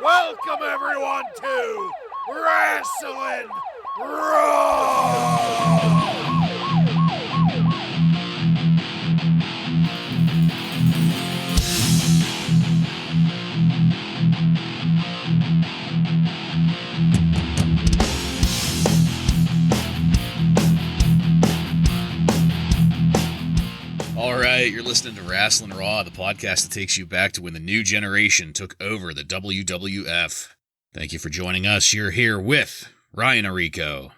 Welcome everyone to Wrasslin Raw! All right, you're listening to Wrasslin Raw, the podcast that takes you back to when the new generation took over the WWF. Thank you for joining us. You're here with Ryan Arico.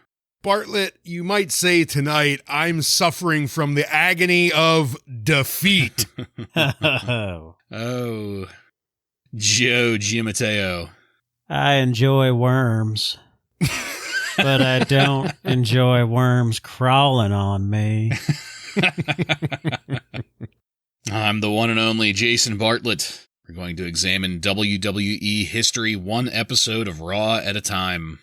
Bartlett, you might say tonight, I'm suffering from the agony of defeat. Oh, Joe Giammatteo. I enjoy worms, but I don't enjoy worms crawling on me. I'm the one and only Jason Bartlett. We're going to examine WWE history one episode of Raw at a time.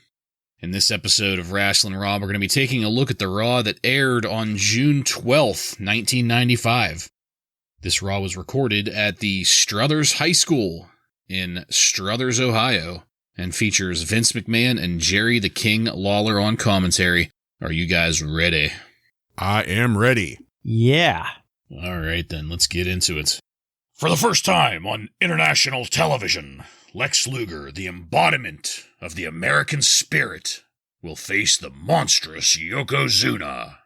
In this episode of Wrasslin Raw, we're going to be taking a look at the Raw that aired on June 12th, 1995. This Raw was recorded at the Struthers High School in Struthers, Ohio, and features Vince McMahon and Jerry the King Lawler on commentary. Are you guys ready? I am ready. Yeah. All right, then, let's get into it. For the first time on international television, Lex Luger, the embodiment of the American spirit, will face the monstrous Yokozuna.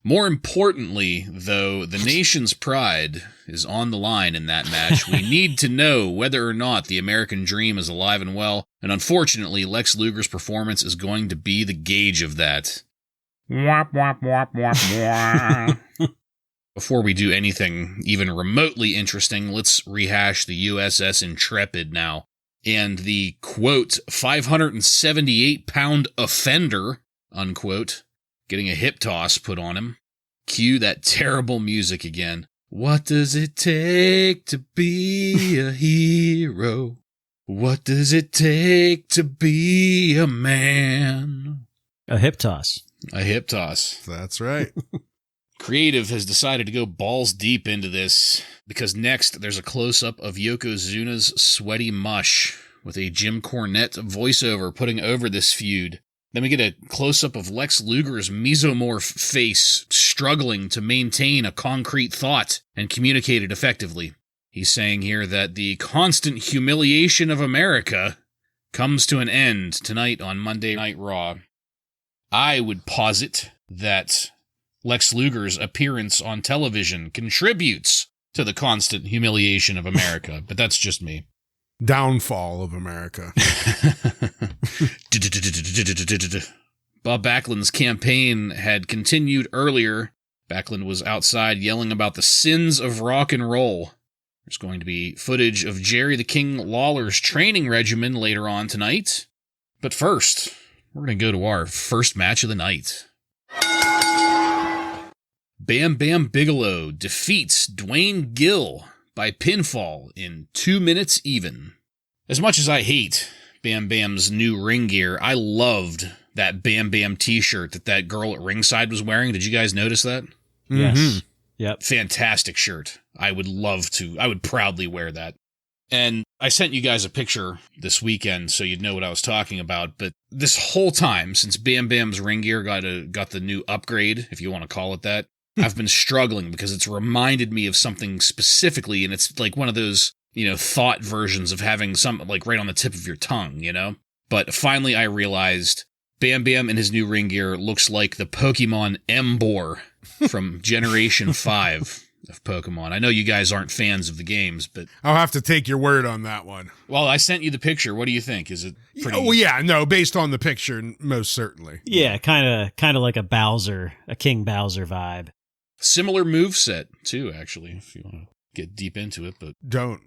More importantly, though, the nation's pride is on the line in that match. We need to know whether or not the American dream is alive and well, and unfortunately, Lex Luger's performance is going to be the gauge of that. Wop, wop, wop, wop, wop. Before we do anything even remotely interesting, let's rehash the USS Intrepid now. And the, quote, 578-pound offender, unquote, getting a hip toss put on him. Cue that terrible music again. What does it take to be a hero? What does it take to be a man? A hip toss. A hip toss. That's right. Creative has decided to go balls deep into this because next there's a close-up of Yokozuna's sweaty mush with a Jim Cornette voiceover putting over this feud. Then we get a close-up of Lex Luger's mesomorph face struggling to maintain a concrete thought and communicate it effectively. He's saying here that the constant humiliation of America comes to an end tonight on Monday Night Raw. I would posit that Lex Luger's appearance on television contributes to the constant humiliation of America, but that's just me. Downfall of America. Bob Backlund's campaign had continued earlier. Backlund was outside yelling about the sins of rock and roll. There's going to be footage of Jerry the King Lawler's training regimen later on tonight. But first, we're going to go to our first match of the night. Bam Bam Bigelow defeats Dwayne Gill by pinfall in 2 minutes even. As much as I hate Bam Bam's new ring gear, I loved that Bam Bam t-shirt that girl at ringside was wearing. Did you guys notice that? Yes. Mm-hmm. Yep. Fantastic shirt. I would proudly wear that. And I sent you guys a picture this weekend so you'd know what I was talking about, but this whole time, since Bam Bam's ring gear got the new upgrade, if you want to call it that, I've been struggling because it's reminded me of something specifically, and it's like one of those, thought versions of having something like right on the tip of your tongue, But finally I realized Bam Bam in his new ring gear looks like the Pokemon Emboar from Generation 5 of Pokemon. I know you guys aren't fans of the games, but I'll have to take your word on that one. Well, I sent you the picture. What do you think? Is it pretty... Oh, yeah, no, based on the picture, most certainly. Yeah, kind of like a King Bowser vibe. Similar moveset, too, actually, if you want to get deep into it, but... Don't.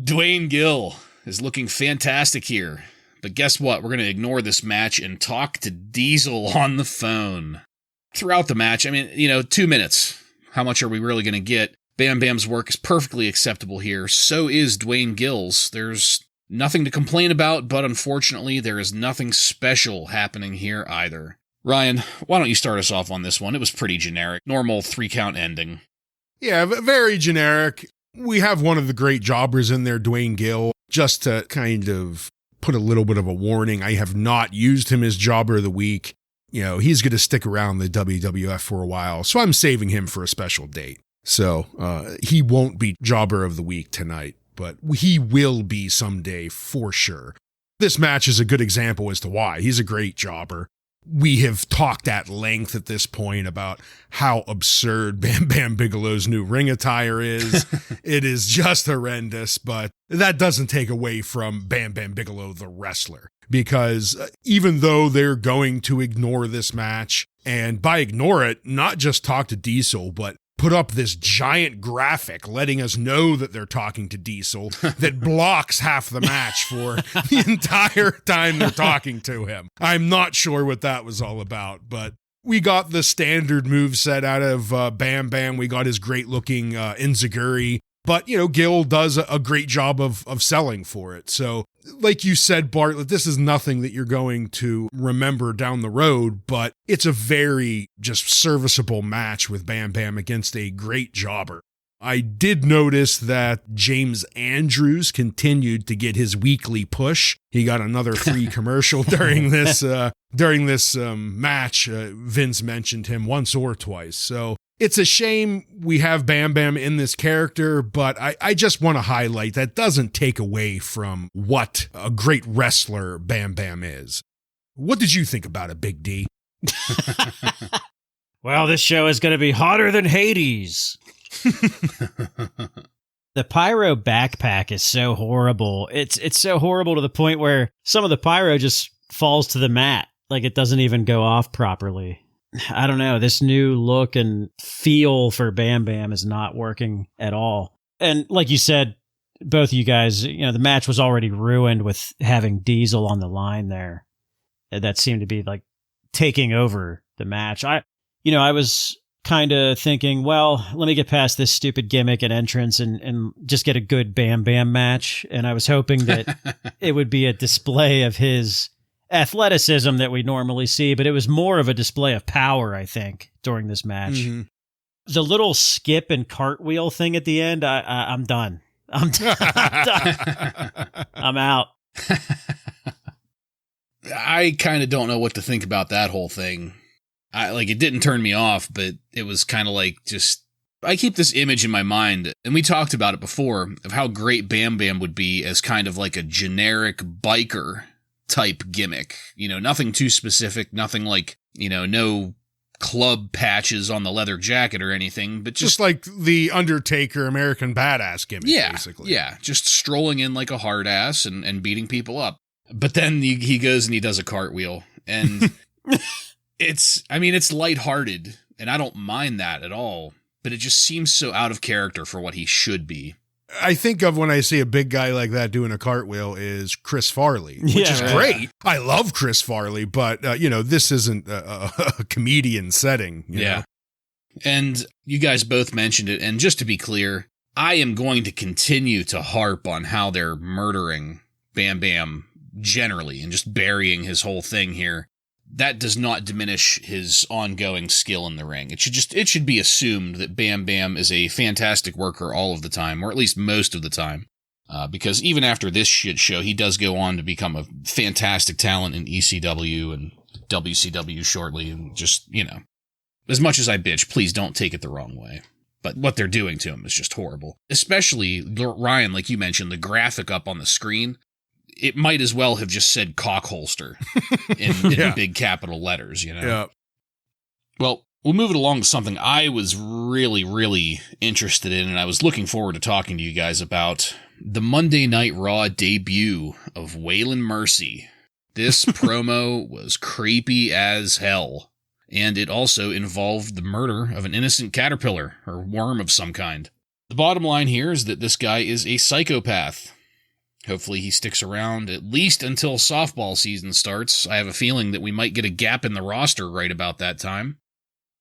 Dwayne Gill is looking fantastic here. But guess what? We're going to ignore this match and talk to Diesel on the phone. Throughout the match, 2 minutes. How much are we really going to get? Bam Bam's work is perfectly acceptable here. So is Dwayne Gill's. There's nothing to complain about, but unfortunately, there is nothing special happening here either. Ryan, why don't you start us off on this one? It was pretty generic. Normal 3-count ending. Yeah, very generic. We have one of the great jobbers in there, Dwayne Gill, just to kind of put a little bit of a warning. I have not used him as jobber of the week. He's going to stick around the WWF for a while, so I'm saving him for a special date. So he won't be jobber of the week tonight, but he will be someday for sure. This match is a good example as to why. He's a great jobber. We have talked at length at this point about how absurd Bam Bam Bigelow's new ring attire is. It is just horrendous, but that doesn't take away from Bam Bam Bigelow, the wrestler, because even though they're going to ignore this match, and by ignore it, not just talk to Diesel, but put up this giant graphic letting us know that they're talking to Diesel that blocks half the match for the entire time they're talking to him. I'm not sure what that was all about, but we got the standard moveset out of Bam Bam. We got his great-looking Enziguri. But, Gil does a great job of selling for it. So, like you said, Bartlett, this is nothing that you're going to remember down the road, but it's a very just serviceable match with Bam Bam against a great jobber. I did notice that James Andrews continued to get his weekly push. He got another free commercial during this match. Vince mentioned him once or twice. So it's a shame we have Bam Bam in this character, but I just want to highlight that doesn't take away from what a great wrestler Bam Bam is. What did you think about it, Big D? Well, this show is going to be hotter than Hades. The pyro backpack is so horrible. It's so horrible to the point where some of the pyro just falls to the mat. Like it doesn't even go off properly. I don't know. This new look and feel for Bam Bam is not working at all. And like you said, both of you guys, the match was already ruined with having Diesel on the line there. That seemed to be like taking over the match. I was kind of thinking, well, let me get past this stupid gimmick and entrance and just get a good Bam Bam match. And I was hoping that it would be a display of his athleticism that we normally see, but it was more of a display of power, I think, during this match. Mm-hmm. The little skip and cartwheel thing at the end, I'm done. I'm done. I'm out. I kind of don't know what to think about that whole thing. It didn't turn me off, but it was kind of like I keep this image in my mind, and we talked about it before, of how great Bam Bam would be as kind of like a generic biker type gimmick. Nothing too specific, nothing like, no club patches on the leather jacket or anything, but just like the Undertaker American Badass gimmick, basically. Yeah, just strolling in like a hard ass and beating people up. But then he goes and he does a cartwheel, and it's lighthearted, and I don't mind that at all, but it just seems so out of character for what he should be. I think of when I see a big guy like that doing a cartwheel is Chris Farley, which is great. I love Chris Farley, but, this isn't a comedian setting. You know? And you guys both mentioned it, and just to be clear, I am going to continue to harp on how they're murdering Bam Bam generally and just burying his whole thing here. That does not diminish his ongoing skill in the ring. It should be assumed that Bam Bam is a fantastic worker all of the time, or at least most of the time. Because even after this shit show, he does go on to become a fantastic talent in ECW and WCW shortly. And just, as much as I bitch, please don't take it the wrong way. But what they're doing to him is just horrible. Especially, Ryan, like you mentioned, the graphic up on the screen. It might as well have just said cock holster in big capital letters, Yeah. Well, we'll move it along to something I was really, really interested in, and I was looking forward to talking to you guys about the Monday Night Raw debut of Waylon Mercy. This promo was creepy as hell, and it also involved the murder of an innocent caterpillar or worm of some kind. The bottom line here is that this guy is a psychopath. Hopefully he sticks around at least until softball season starts. I have a feeling that we might get a gap in the roster right about that time.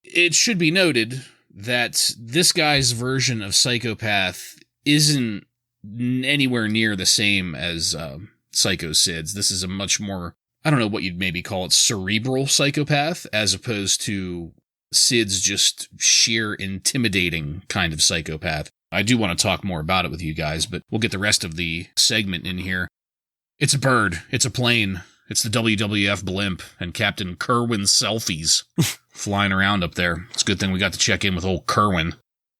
It should be noted that this guy's version of psychopath isn't anywhere near the same as Psycho Sid's. This is a much more, I don't know what you'd maybe call it, cerebral psychopath, as opposed to Sid's just sheer intimidating kind of psychopath. I do want to talk more about it with you guys, but we'll get the rest of the segment in here. It's a bird. It's a plane. It's the WWF blimp and Captain Kerwin's selfies flying around up there. It's a good thing we got to check in with old Kerwin.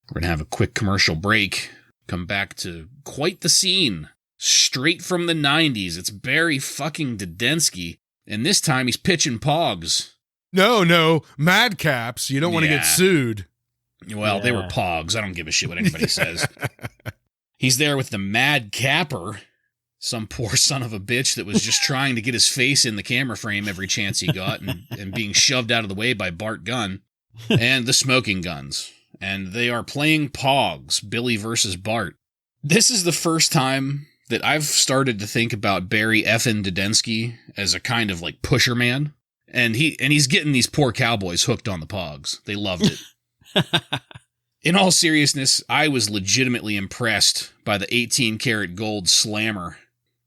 We're going to have a quick commercial break. Come back to quite the scene. Straight from the 90s. It's Barry fucking Dudensky. And this time he's pitching pogs. No, madcaps. You don't want to get sued. Well, they were pogs. I don't give a shit what anybody says. He's there with the Mad Capper, some poor son of a bitch that was just trying to get his face in the camera frame every chance he got and being shoved out of the way by Bart Gunn, and the Smoking Guns. And they are playing pogs, Billy versus Bart. This is the first time that I've started to think about Barry effin' Dudensky as a kind of like pusher man. And he's getting these poor cowboys hooked on the pogs. They loved it. In all seriousness, I was legitimately impressed by the 18-karat gold slammer.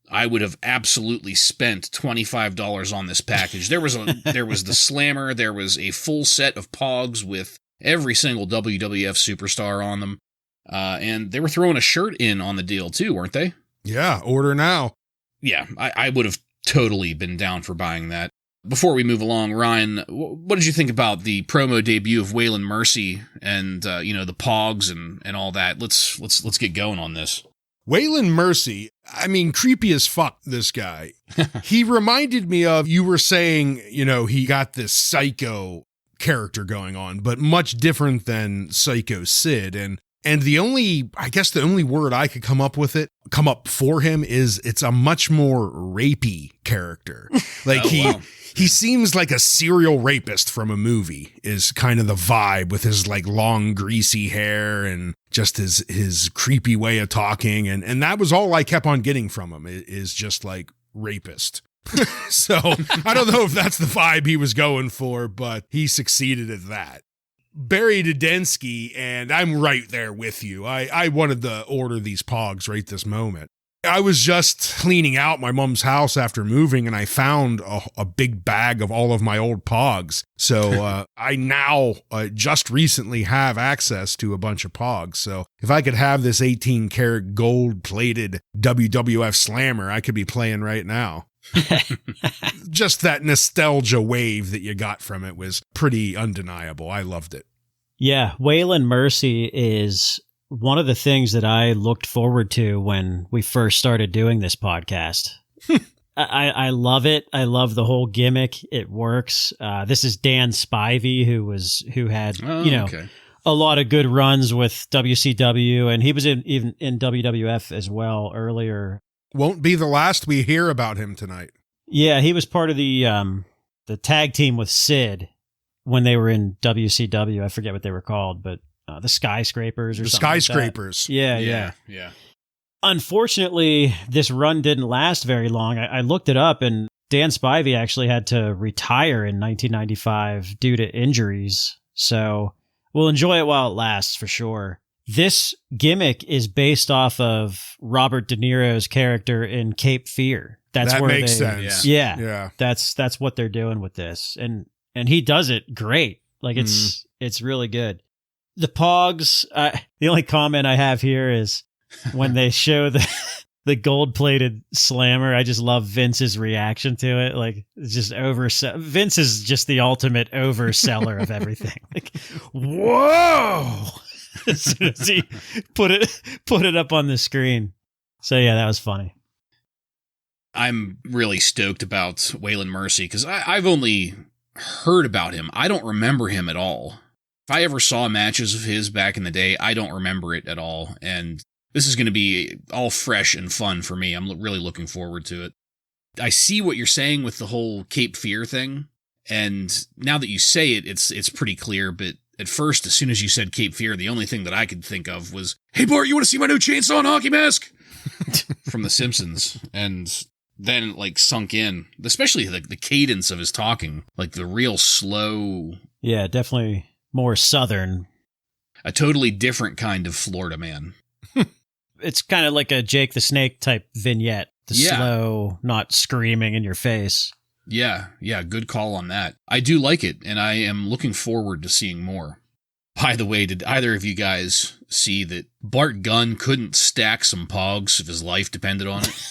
I would have absolutely spent $25 on this package. There was the slammer, there was a full set of pogs with every single WWF superstar on them, and they were throwing a shirt in on the deal too, weren't they? Yeah, order now. Yeah, I would have totally been down for buying that. Before we move along, Ryan, what did you think about the promo debut of Waylon Mercy and the pogs and all that? Let's get going on this. Waylon Mercy, I mean, creepy as fuck, this guy. He reminded me of, you were saying, he got this psycho character going on, but much different than Psycho Sid. And the only word I could come up for him is it's a much more rapey character. Like he seems like a serial rapist from a movie is kind of the vibe, with his like long greasy hair and just his creepy way of talking. And that was all I kept on getting from him is just like rapist. So I don't know if that's the vibe he was going for, but he succeeded at that. Barry Dudensky, and I'm right there with you. I wanted to order these pogs right this moment. I was just cleaning out my mom's house after moving, and I found a big bag of all of my old pogs. So I now just recently have access to a bunch of pogs. So if I could have this 18-karat gold-plated WWF Slammer, I could be playing right now. Just that nostalgia wave that you got from it was pretty undeniable. I loved it. Yeah, Waylon Mercy is one of the things that I looked forward to when we first started doing this podcast. I love it. I love the whole gimmick. It works. This is Dan Spivey, who had a lot of good runs with WCW, and he was even in WWF as well earlier. Won't be the last we hear about him tonight. Yeah, he was part of the tag team with Sid when they were in WCW. I forget what they were called, but the Skyscrapers or something. Skyscrapers. Like that. Yeah. Unfortunately, this run didn't last very long. I looked it up, and Dan Spivey actually had to retire in 1995 due to injuries. So we'll enjoy it while it lasts for sure. This gimmick is based off of Robert De Niro's character in Cape Fear. That makes sense. Yeah. That's what they're doing with this. And he does it great. Like it's really good. The pogs, the only comment I have here is when they show the gold-plated slammer, I just love Vince's reaction to it. Like, it's just Vince is just the ultimate overseller of everything. Like, whoa! As soon as he put it up on the screen. So yeah, that was funny. I'm really stoked about Waylon Mercy because I've only heard about him. I don't remember him at all. If I ever saw matches of his back in the day, I don't remember it at all. And this is going to be all fresh and fun for me. I'm really looking forward to it. I see what you're saying with the whole Cape Fear thing. And now that you say it, it's pretty clear. But at first, as soon as you said Cape Fear, the only thing that I could think of was, hey, Bart, you want to see my new chainsaw and hockey mask? From The Simpsons. And then it sunk in, especially the cadence of his talking, like the real slow. Yeah, definitely more Southern. A totally different kind of Florida man. It's kind of like a Jake the Snake type vignette. The slow, not screaming in your face. Yeah, good call on that. I do like it, and I am looking forward to seeing more. By the way, did either of you guys see that Bart Gunn couldn't stack some pogs if his life depended on it?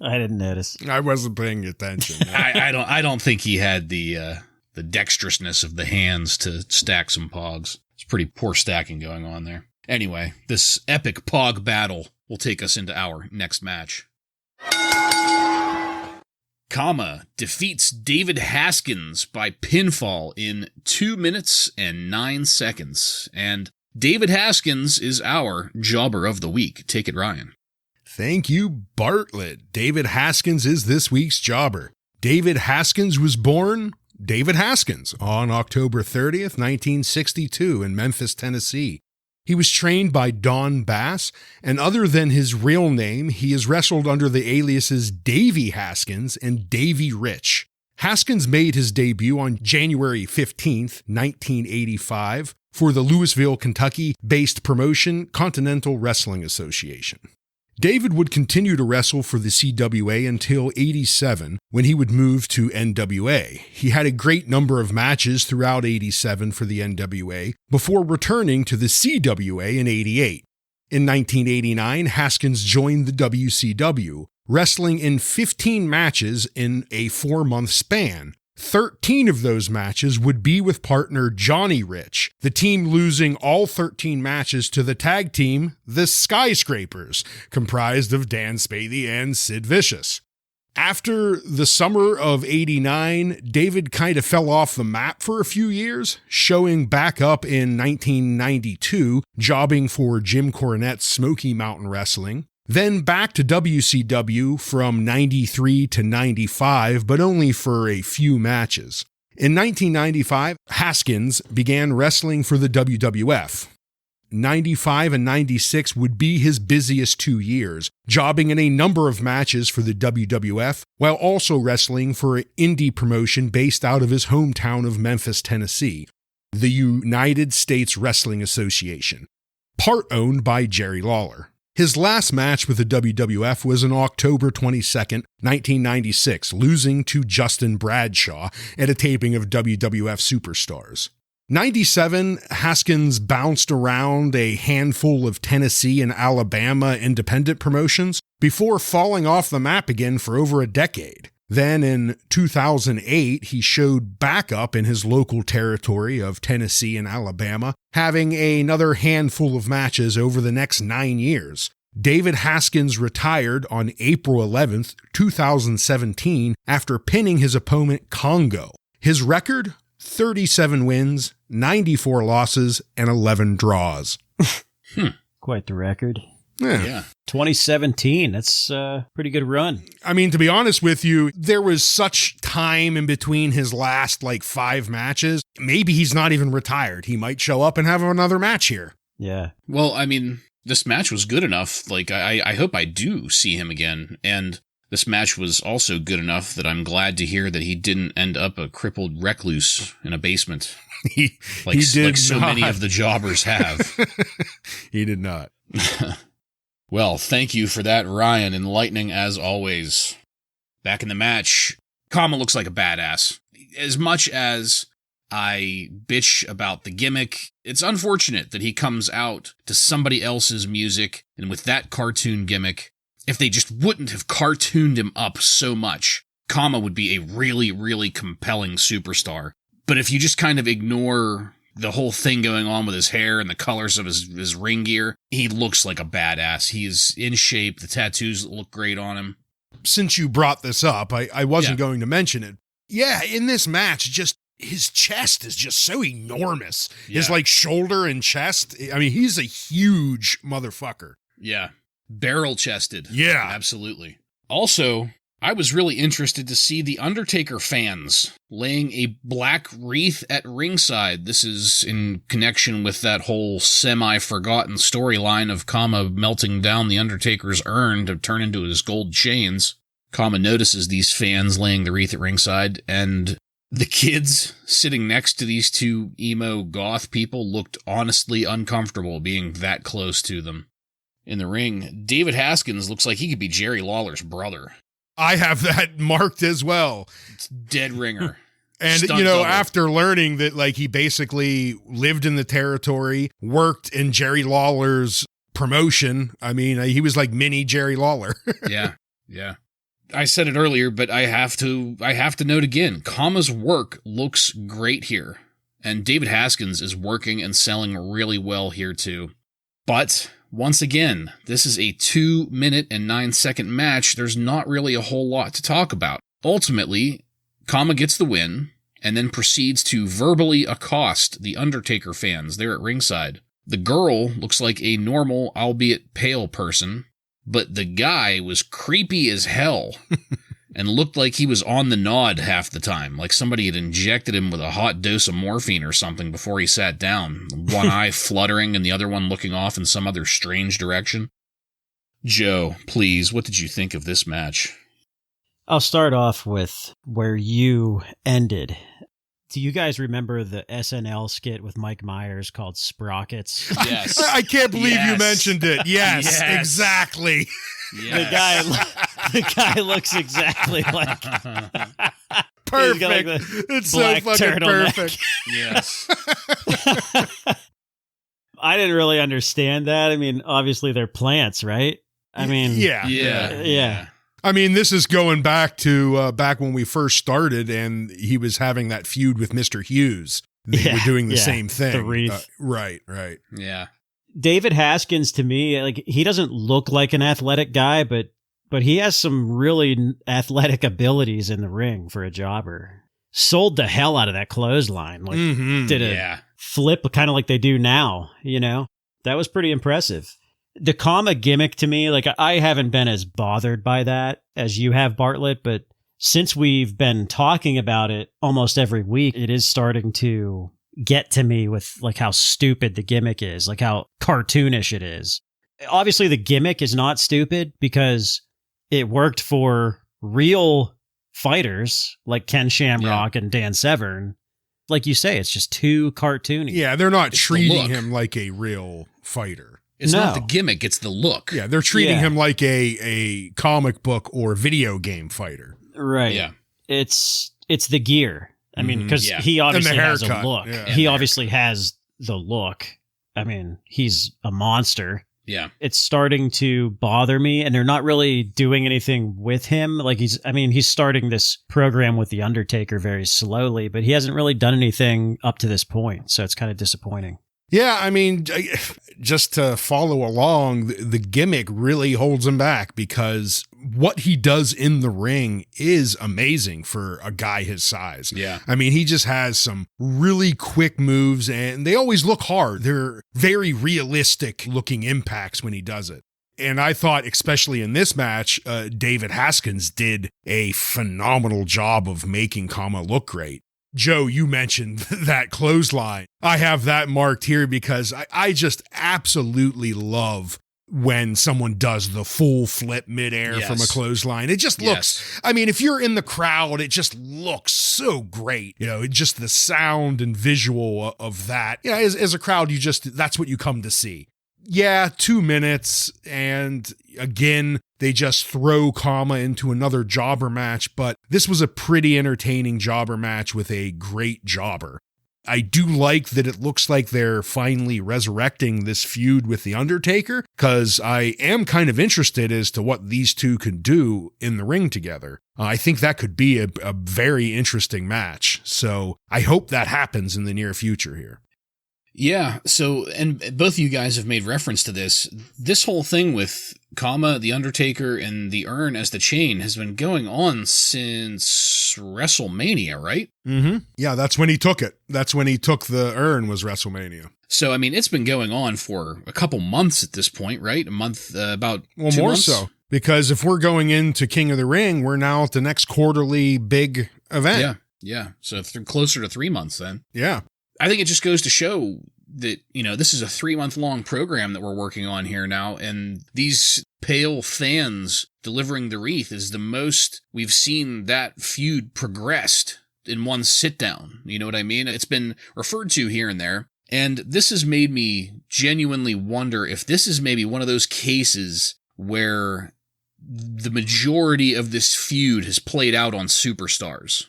I didn't notice. I wasn't paying attention. I don't think he had the dexterousness of the hands to stack some pogs. It's pretty poor stacking going on there. Anyway, this epic pog battle will take us into our next match. Kama defeats David Haskins by pinfall in 2 minutes and 9 seconds. And David Haskins is our Jobber of the Week. Take it, Ryan. Thank you, Bartlett. David Haskins is this week's jobber. David Haskins was born David Haskins on October 30th, 1962 in Memphis, Tennessee. He was trained by Don Bass, and other than his real name, he has wrestled under the aliases Davey Haskins and Davey Rich. Haskins made his debut on January 15th, 1985, for the Louisville, Kentucky-based promotion Continental Wrestling Association. David would continue to wrestle for the CWA until '87, when he would move to NWA. He had a great number of matches throughout '87 for the NWA, before returning to the CWA in '88. In 1989, Haskins joined the WCW, wrestling in 15 matches in a 4-month span. 13 of those matches would be with partner Johnny Rich, the team losing all 13 matches to the tag team, the Skyscrapers, comprised of Dan Spathy and Sid Vicious. After the summer of '89, David kind of fell off the map for a few years, showing back up in 1992, jobbing for Jim Cornette's Smoky Mountain Wrestling. Then back to WCW from 93 to 95, but only for a few matches. In 1995, Haskins began wrestling for the WWF. 95 and 96 would be his busiest 2 years, jobbing in a number of matches for the WWF, while also wrestling for an indie promotion based out of his hometown of Memphis, Tennessee, the United States Wrestling Association, part owned by Jerry Lawler. His last match with the WWF was on October 22nd, 1996, losing to Justin Bradshaw at a taping of WWF Superstars. 97, Haskins bounced around a handful of Tennessee and Alabama independent promotions before falling off the map again for over a decade. Then in 2008, he showed back up in his local territory of Tennessee and Alabama, having another handful of matches over the next 9 years. David Haskins retired on April 11th, 2017, after pinning his opponent Congo. His record? 37 wins, 94 losses, and 11 draws. Quite the record. Yeah. 2017, that's a pretty good run. I mean, to be honest with you, there was such time in between his last, 5 matches. Maybe he's not even retired. He might show up and have another match here. Yeah. Well, I mean, this match was good enough. I hope I do see him again. And this match was also good enough that I'm glad to hear that he didn't end up a crippled recluse in a basement. He did like so not. Many of the jobbers have. He did not. Well, thank you for that, Ryan. Enlightening as always. Back in the match, Kama looks like a badass. As much as I bitch about the gimmick, it's unfortunate that he comes out to somebody else's music, and with that cartoon gimmick, if they just wouldn't have cartooned him up so much, Kama would be a really, really compelling superstar. But if you just kind of ignore the whole thing going on with his hair and the colors of his ring gear, he looks like a badass. He's in shape. The tattoos look great on him. Since you brought this up, I wasn't going to mention it. Yeah, in this match, just his chest is just so enormous. Yeah. His shoulder and chest. I mean, he's a huge motherfucker. Yeah. Barrel-chested. Yeah. Absolutely. Also, I was really interested to see the Undertaker fans laying a black wreath at ringside. This is in connection with that whole semi-forgotten storyline of Kama melting down the Undertaker's urn to turn into his gold chains. Kama notices these fans laying the wreath at ringside, and the kids sitting next to these two emo goth people looked honestly uncomfortable being that close to them. In the ring, David Haskins looks like he could be Jerry Lawler's brother. I have that marked as well. It's dead ringer. And, Stunt you know, double. after learning that, like, he basically lived in the territory, worked in Jerry Lawler's promotion. I mean, he was like mini Jerry Lawler. Yeah. I said it earlier, but I have to note again, Kama's work looks great here. And David Haskins is working and selling really well here too. But once again, this is a 2-minute and 9-second match. There's not really a whole lot to talk about. Ultimately, Kama gets the win, and then proceeds to verbally accost the Undertaker fans there at ringside. The girl looks like a normal, albeit pale person, but the guy was creepy as hell and looked like he was on the nod half the time, like somebody had injected him with a hot dose of morphine or something before he sat down, one eye fluttering and the other one looking off in some other strange direction. Joe, please, what did you think of this match? I'll start off with where you ended. Do you guys remember the SNL skit with Mike Myers called Sprockets? Yes. I can't believe you Yes. mentioned it. Yes, Yes. exactly. The guy looks exactly like Perfect. He's got, like, the It's so black fucking turtleneck. perfect. Yes. I didn't really understand that. I mean, obviously they're plants, right? I mean, Yeah. Yeah. I mean, this is going back to back when we first started, and he was having that feud with Mr. Hughes. They were doing the same thing. The wreath. Right. Yeah. David Haskins, to me, like, he doesn't look like an athletic guy, but he has some really athletic abilities in the ring for a jobber. Sold the hell out of that clothesline. Like, did a flip kind of like they do now, you know? That was pretty impressive. The Kama gimmick to me, like, I haven't been as bothered by that as you have, Bartlett, but since we've been talking about it almost every week, it is starting to get to me with, like, how stupid the gimmick is, like how cartoonish it is. Obviously, the gimmick is not stupid because it worked for real fighters like Ken Shamrock and Dan Severn. Like you say, it's just too cartoony. Yeah, they're not It's the treating look. him like a real fighter. It's No. not the gimmick, it's the look. Yeah, they're treating Yeah. him like a comic book or video game fighter. Right. Yeah. It's the gear. I mean, because Yeah. he obviously has a haircut. look. Yeah. He obviously has the look. I mean, he's a monster. Yeah. It's starting to bother me, and they're not really doing anything with him. Like, he's starting this program with The Undertaker very slowly, but he hasn't really done anything up to this point. So it's kind of disappointing. Yeah, I mean, just to follow along, the gimmick really holds him back because what he does in the ring is amazing for a guy his size. Yeah. I mean, he just has some really quick moves and they always look hard. They're very realistic looking impacts when he does it. And I thought, especially in this match, David Haskins did a phenomenal job of making Kama look great. Joe, you mentioned that clothesline. I have that marked here because I just absolutely love when someone does the full flip midair from a clothesline. It just looks, I mean, if you're in the crowd, it just looks so great. You know, just the sound and visual of that. Yeah, as a crowd, that's what you come to see. Yeah, 2 minutes, and again, they just throw Kama into another jobber match, but this was a pretty entertaining jobber match with a great jobber. I do like that it looks like they're finally resurrecting this feud with The Undertaker, because I am kind of interested as to what these two could do in the ring together. I think that could be a very interesting match, so I hope that happens in the near future here. Yeah, so, and both of you guys have made reference to this. This whole thing with Kama, The Undertaker, and the urn as the chain has been going on since WrestleMania, right? Mm-hmm. Yeah, that's when he took it. That's when he took the urn, was WrestleMania. So, I mean, it's been going on for a couple months at this point, right? A month, about 2 more months? so. Because if we're going into King of the Ring, we're now at the next quarterly big event. Yeah. So closer to 3 months then. Yeah. I think it just goes to show that, you know, this is a 3-month-long program that we're working on here now, and these pale fans delivering the wreath is the most we've seen that feud progressed in one sit-down. You know what I mean? It's been referred to here and there, and this has made me genuinely wonder if this is maybe one of those cases where the majority of this feud has played out on superstars.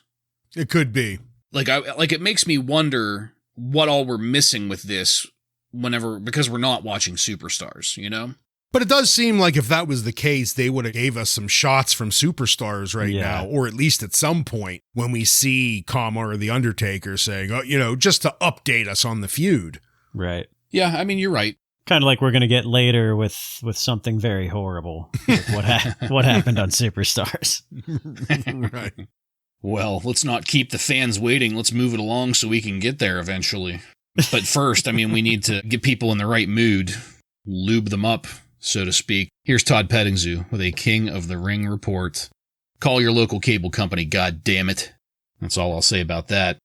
It could be. Like, it makes me wonder what all we're missing with this because we're not watching Superstars, you know? But it does seem like if that was the case, they would have gave us some shots from Superstars right now, or at least at some point when we see Kama or The Undertaker saying, just to update us on the feud. Right. Yeah, I mean, you're right. Kind of like we're going to get later with something very horrible. Like what happened on Superstars. Right. Well, let's not keep the fans waiting. Let's move it along so we can get there eventually. But first, I mean, we need to get people in the right mood, lube them up, so to speak. Here's Todd Pettingzoo with a King of the Ring report. Call your local cable company, goddammit. That's all I'll say about that.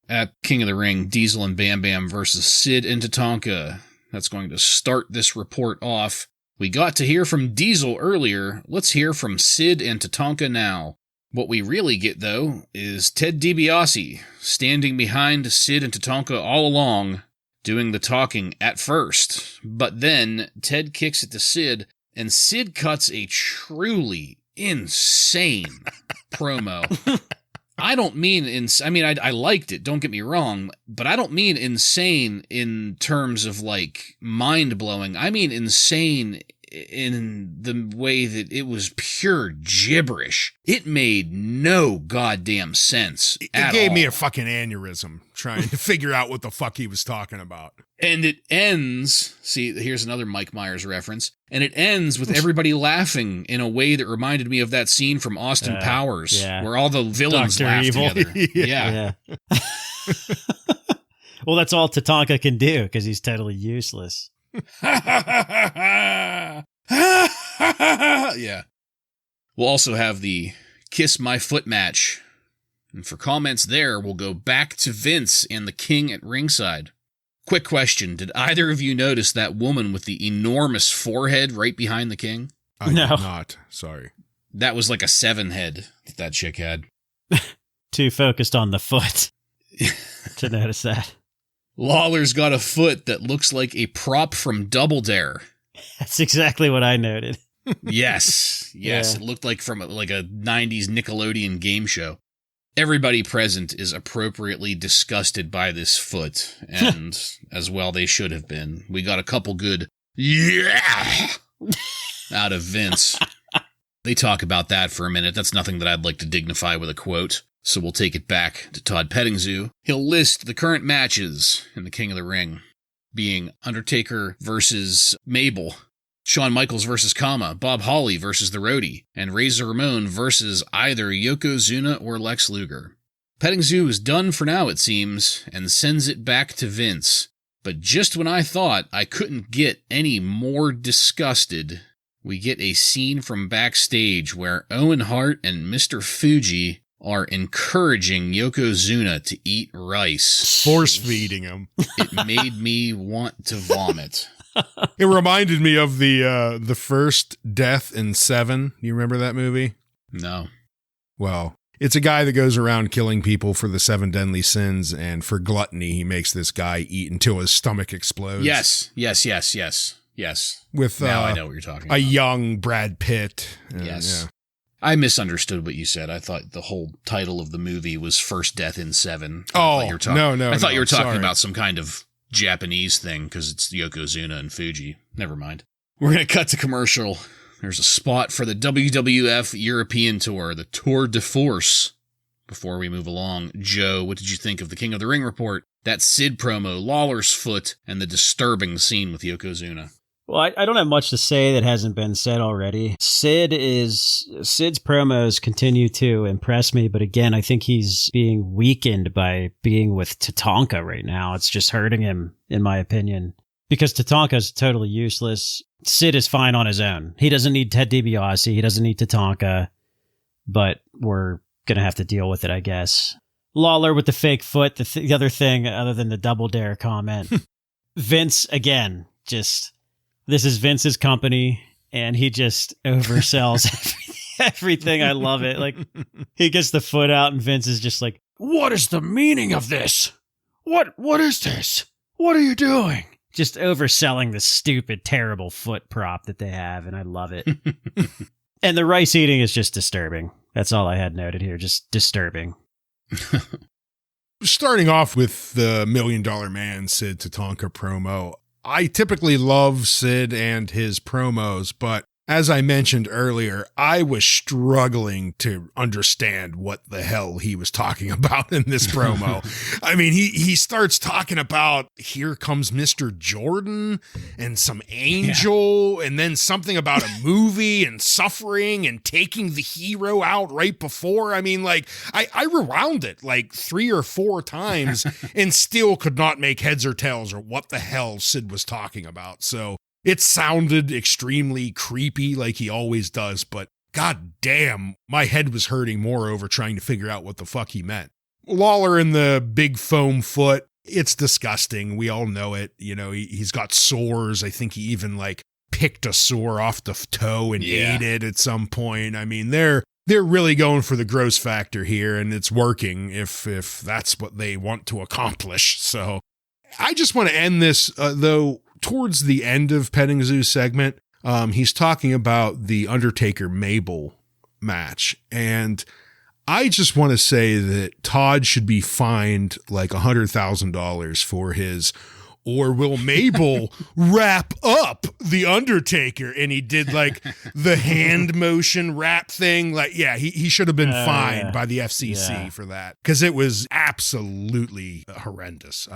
At King of the Ring, Diesel and Bam Bam versus Sid and Tatanka. That's going to start this report off. We got to hear from Diesel earlier. Let's hear from Sid and Tatanka now. What we really get, though, is Ted DiBiase standing behind Sid and Tatanka all along, doing the talking at first. But then Ted kicks it to Sid, and Sid cuts a truly insane promo. I don't mean I liked it, don't get me wrong, but I don't mean insane in terms of, like, mind-blowing. I mean insane in the way that it was pure gibberish. It made no goddamn sense at all. It gave me a fucking aneurysm trying to figure out what the fuck he was talking about. And it ends, see, here's another Mike Myers reference, and it ends with everybody laughing in a way that reminded me of that scene from Austin Powers, where all the villains Dr. laugh Evil. together. Yeah. Well, that's all Tatanka can do, because he's totally useless. Yeah. We'll also have the Kiss My Foot match. And for comments there, we'll go back to Vince and the King at ringside. Quick question. Did either of you notice that woman with the enormous forehead right behind the King? I did not. Sorry. That was like a 7 head that chick had. Too focused on the foot to notice that. Lawler's got a foot that looks like a prop from Double Dare. That's exactly what I noted. Yes. Yeah. It looked like from a 90s Nickelodeon game show. Everybody present is appropriately disgusted by this foot, and as well they should have been. We got a couple good yeah out of Vince. They talk about that for a minute. That's nothing that I'd like to dignify with a quote. So we'll take it back to Todd Pettingzoo. He'll list the current matches in the King of the Ring, being Undertaker versus Mabel, Shawn Michaels versus Kama, Bob Holly versus The Roadie, and Razor Ramon versus either Yokozuna or Lex Luger. Pettingzoo is done for now, it seems, and sends it back to Vince. But just when I thought I couldn't get any more disgusted, we get a scene from backstage where Owen Hart and Mr. Fuji are encouraging Yokozuna to eat rice. Force feeding him. It made me want to vomit. It reminded me of the first Death in 7. You remember that movie? No. Well, it's a guy that goes around killing people for the 7 deadly sins, and for gluttony, he makes this guy eat until his stomach explodes. Yes. With now I know what you're talking about. A young Brad Pitt. Yes. Yeah. I misunderstood what you said. I thought the whole title of the movie was First Death in 7. No. I thought you were talking about some kind of Japanese thing because it's Yokozuna and Fuji. Never mind. We're going to cut to commercial. There's a spot for the WWF European Tour, the Tour de Force. Before we move along, Joe, what did you think of the King of the Ring report? That Sid promo, Lawler's foot, and the disturbing scene with Yokozuna. Well, I don't have much to say that hasn't been said already. Sid's promos continue to impress me, but again, I think he's being weakened by being with Tatanka right now. It's just hurting him, in my opinion, because Tatanka's totally useless. Sid is fine on his own. He doesn't need Ted DiBiase. He doesn't need Tatanka, but we're going to have to deal with it, I guess. Lawler with the fake foot, the other thing other than the Double Dare comment. Vince, again, this is Vince's company, and he just oversells everything. I love it. Like, he gets the foot out, and Vince is just like, "What is the meaning of this? What is this? What are you doing?" Just overselling the stupid, terrible foot prop that they have, and I love it. And the rice eating is just disturbing. That's all I had noted here, just disturbing. Starting off with the $1 Million Man Sid Tatanka promo, I typically love Sid and his promos, but as I mentioned earlier, I was struggling to understand what the hell he was talking about in this promo. I mean, he starts talking about here comes Mr. Jordan and some angel, and then something about a movie and suffering and taking the hero out right before. I mean, like, I rewound it like 3 or 4 times and still could not make heads or tails or what the hell Sid was talking about. So it sounded extremely creepy like he always does, but god damn, my head was hurting more over trying to figure out what the fuck he meant. Lawler in the big foam foot, it's disgusting. We all know it. You know, he's got sores. I think he even like picked a sore off the toe and ate it at some point. I mean, they're really going for the gross factor here, and it's working if that's what they want to accomplish. So I just want to end this, though, towards the end of Petting Zoo's segment, he's talking about the Undertaker Mabel match. And I just want to say that Todd should be fined like $100,000 for his, or will Mabel wrap up the Undertaker? And he did like the hand motion wrap thing. Like, yeah, he should have been fined by the FCC for that, because it was absolutely horrendous.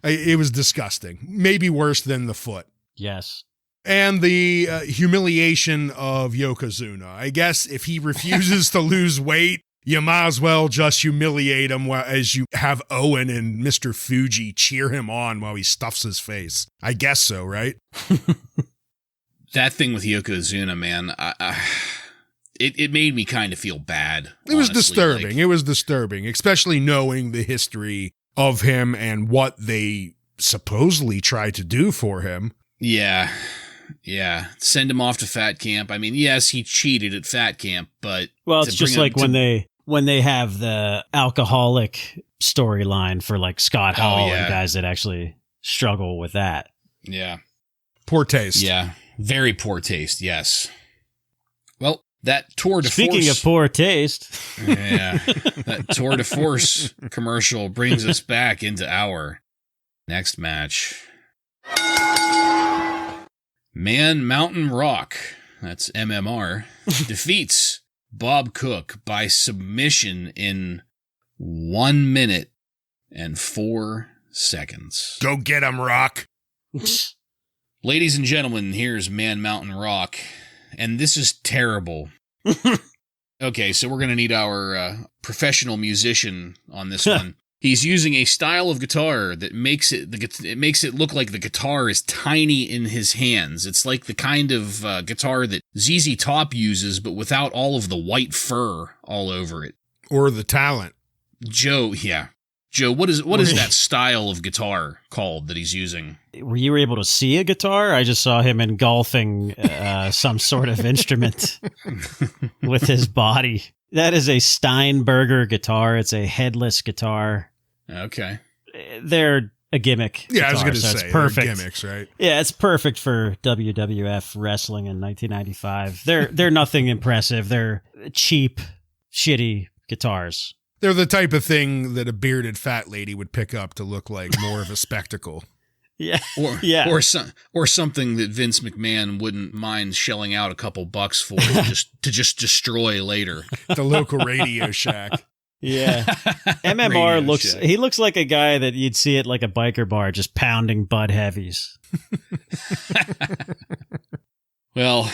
It was disgusting. Maybe worse than the foot. Yes. And the humiliation of Yokozuna. I guess if he refuses to lose weight, you might as well just humiliate him as you have Owen and Mr. Fuji cheer him on while he stuffs his face. I guess so, right? That thing with Yokozuna, man, it made me kind of feel bad. It was disturbing. It was disturbing, especially knowing the history of him and what they supposedly tried to do for him. Yeah. Send him off to Fat Camp. I mean, yes, he cheated at Fat Camp, but it's just like when they have the alcoholic storyline for like Scott Hall and guys that actually struggle with that. Yeah. Poor taste. Yeah. Very poor taste. Yes. Well, that Tour de Force. Speaking of poor taste. Yeah. That Tour de Force commercial brings us back into our next match. Man Mountain Rock, that's MMR, defeats Bob Cook by submission in 1 minute and 4 seconds. Go get him, Rock. Ladies and gentlemen, here's Man Mountain Rock, and this is terrible. Okay, so we're going to need our professional musician on this one. He's using a style of guitar that makes it look like the guitar is tiny in his hands. It's like the kind of guitar that ZZ Top uses, but without all of the white fur all over it. Or the talent. Joe, what is that style of guitar called that he's using? Were you able to see a guitar? I just saw him engulfing some sort of instrument with his body. That is a Steinberger guitar. It's a headless guitar. Okay. They're a gimmick. Yeah, guitar, I was going to say, it's perfect. They're gimmicks, right? Yeah, it's perfect for WWF wrestling in 1995. They're nothing impressive. They're cheap, shitty guitars. They're the type of thing that a bearded fat lady would pick up to look like more of a spectacle. Yeah. Or something that Vince McMahon wouldn't mind shelling out a couple bucks for to just destroy later. The local Radio Shack. Yeah. MMR looks like a guy that you'd see at like a biker bar just pounding Bud Heavies. Well,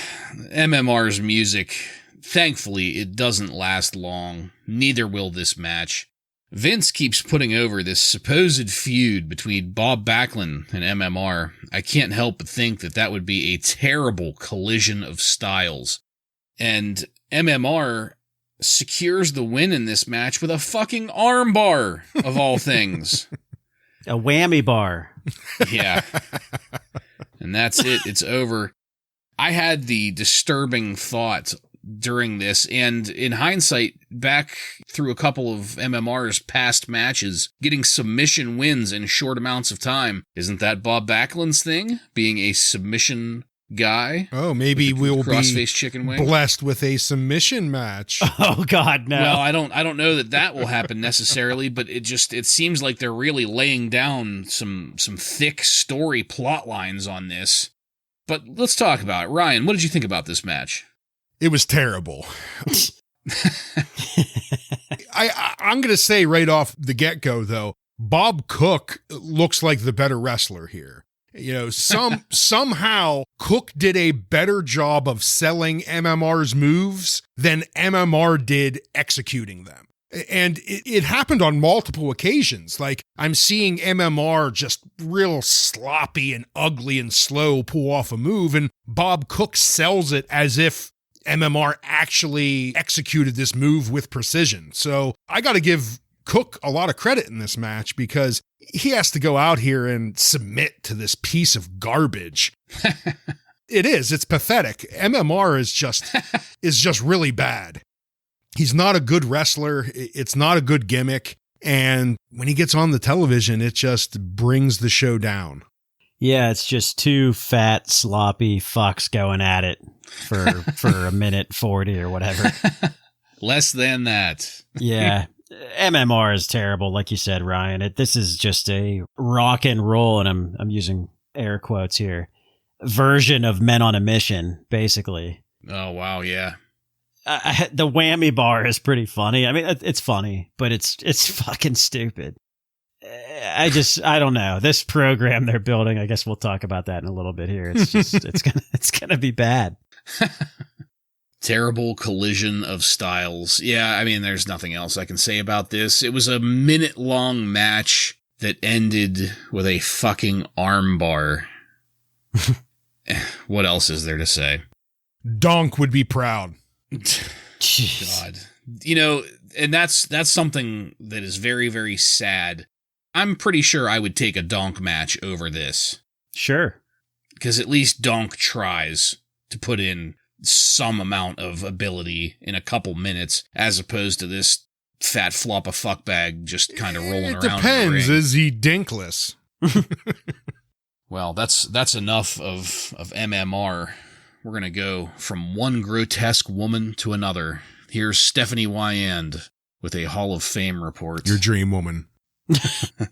MMR's music, thankfully, it doesn't last long. Neither will this match. Vince keeps putting over this supposed feud between Bob Backlund and MMR. I can't help but think that would be a terrible collision of styles. And MMR secures the win in this match with a fucking armbar, of all things. A whammy bar. Yeah. And that's it. It's over. I had the disturbing thought during this, and in hindsight, back through a couple of MMR's past matches, getting submission wins in short amounts of time. Isn't that Bob Backlund's thing? Being a submission guy. Oh, maybe we'll be chicken wing. blessed with a submission match. Oh God, no. Well, I don't know that will happen necessarily, but it seems like they're really laying down some thick story plot lines on this. But let's talk about it. Ryan, what did you think about this match? It was terrible. I'm going to say right off the get-go, though, Bob Cook looks like the better wrestler here. You know, somehow Cook did a better job of selling MMR's moves than MMR did executing them. And it happened on multiple occasions. Like, I'm seeing MMR just real sloppy and ugly and slow pull off a move, and Bob Cook sells it as if MMR actually executed this move with precision. So I got to give Cook a lot of credit in this match because he has to go out here and submit to this piece of garbage. It's pathetic. MMR is just really bad. He's not a good wrestler. It's not a good gimmick. And when he gets on the television, it just brings the show down. Yeah, it's just two fat, sloppy fucks going at it for a minute 40 or whatever. Less than that. Yeah. MMR is terrible, like you said, Ryan. This is just a rock and roll, and I'm using air quotes here, version of Men on a Mission, basically. Oh, wow, yeah. The whammy bar is pretty funny. I mean, it's funny, but it's fucking stupid. I don't know. This program they're building, I guess we'll talk about that in a little bit here. It's just it's gonna be bad. Terrible collision of styles. Yeah, I mean, there's nothing else I can say about this. It was a minute-long match that ended with a fucking armbar. What else is there to say? Donk would be proud. God. You know, and that's something that is very, very sad. I'm pretty sure I would take a Donk match over this. Sure. Because at least Donk tries to put in some amount of ability in a couple minutes, as opposed to this fat flop of fuckbag just kind of rolling around. It depends. Is he dinkless? Well, that's enough of MMR. We're going to go from one grotesque woman to another. Here's Stephanie Wyand with a Hall of Fame report. Your dream woman.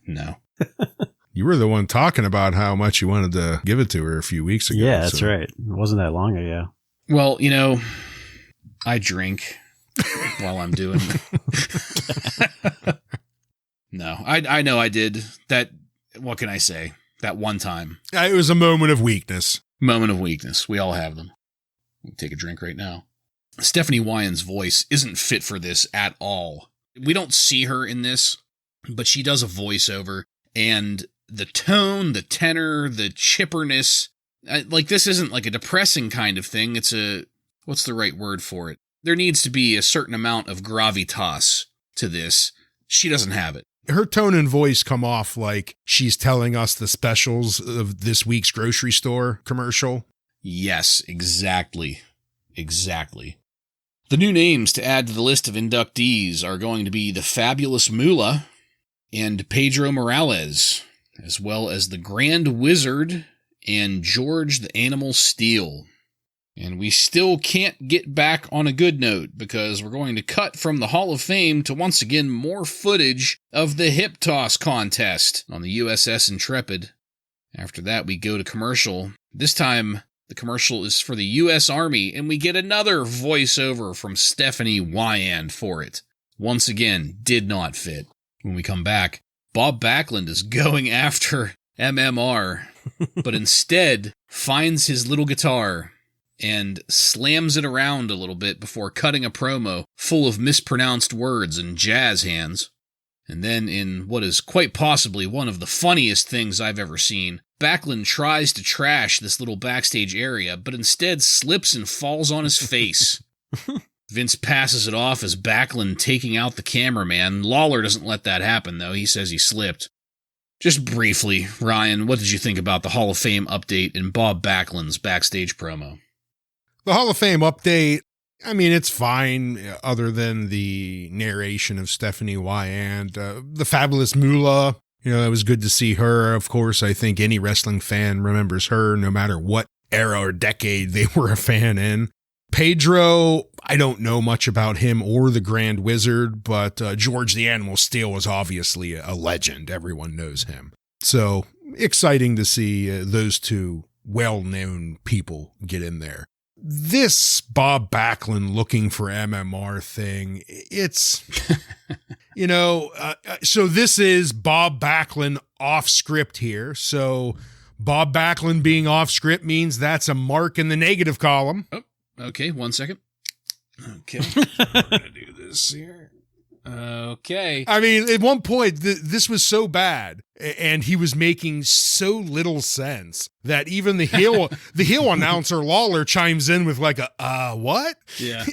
No. You were the one talking about how much you wanted to give it to her a few weeks ago. Yeah, that's right. It wasn't that long ago. Well, you know, I drink while I'm doing it. No, I know I did. That, what can I say? That one time. It was a moment of weakness. Moment of weakness. We all have them. We'll take a drink right now. Stephanie Wyand's voice isn't fit for this at all. We don't see her in this, but she does a voiceover, and the tone, the tenor, the chipperness, like this isn't like a depressing kind of thing. It's what's the right word for it? There needs to be a certain amount of gravitas to this. She doesn't have it. Her tone and voice come off like she's telling us the specials of this week's grocery store commercial. Yes, exactly. Exactly. The new names to add to the list of inductees are going to be the Fabulous Moolah and Pedro Morales, as well as the Grand Wizard and George the Animal Steel. And we still can't get back on a good note because we're going to cut from the Hall of Fame to once again more footage of the hip toss contest on the USS Intrepid. After that, we go to commercial. This time, the commercial is for the U.S. Army, and we get another voiceover from Stephanie Wyand for it. Once again, did not fit. When we come back, Bob Backlund is going after MMR, but instead finds his little guitar and slams it around a little bit before cutting a promo full of mispronounced words and jazz hands. And then, in what is quite possibly one of the funniest things I've ever seen, Backlund tries to trash this little backstage area, but instead slips and falls on his face. Vince passes it off as Backlund taking out the cameraman. Lawler doesn't let that happen, though. He says he slipped. Just briefly, Ryan, what did you think about the Hall of Fame update and Bob Backlund's backstage promo? The Hall of Fame update, I mean, it's fine, other than the narration of Stephanie Wyand. The Fabulous Moolah, you know, it was good to see her. Of course, I think any wrestling fan remembers her, no matter what era or decade they were a fan in. Pedro, I don't know much about him or the Grand Wizard, but George the Animal Steel was obviously a legend. Everyone knows him. So exciting to see those two well-known people get in there. This Bob Backlund looking for MMR thing, it's, so this is Bob Backlund off script here. So Bob Backlund being off script means that's a mark in the negative column. Oh, okay, 1 second. Okay, we're going to do this here. Okay. I mean, at one point, this was so bad, and he was making so little sense that even the heel announcer Lawler chimes in with like what? Yeah.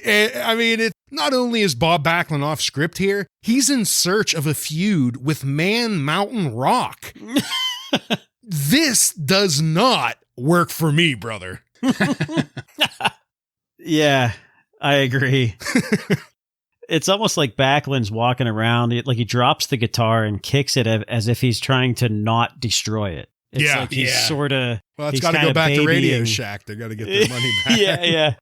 I mean, it not only is Bob Backlund off script here, he's in search of a feud with Man Mountain Rock. This does not work for me, brother. Yeah, I agree. It's almost like Backlund's walking around, like he drops the guitar and kicks it as if he's trying to not destroy it. It's like he's sort of... Well, it's got to go back to Radio Shack. They got to get their money back. Yeah.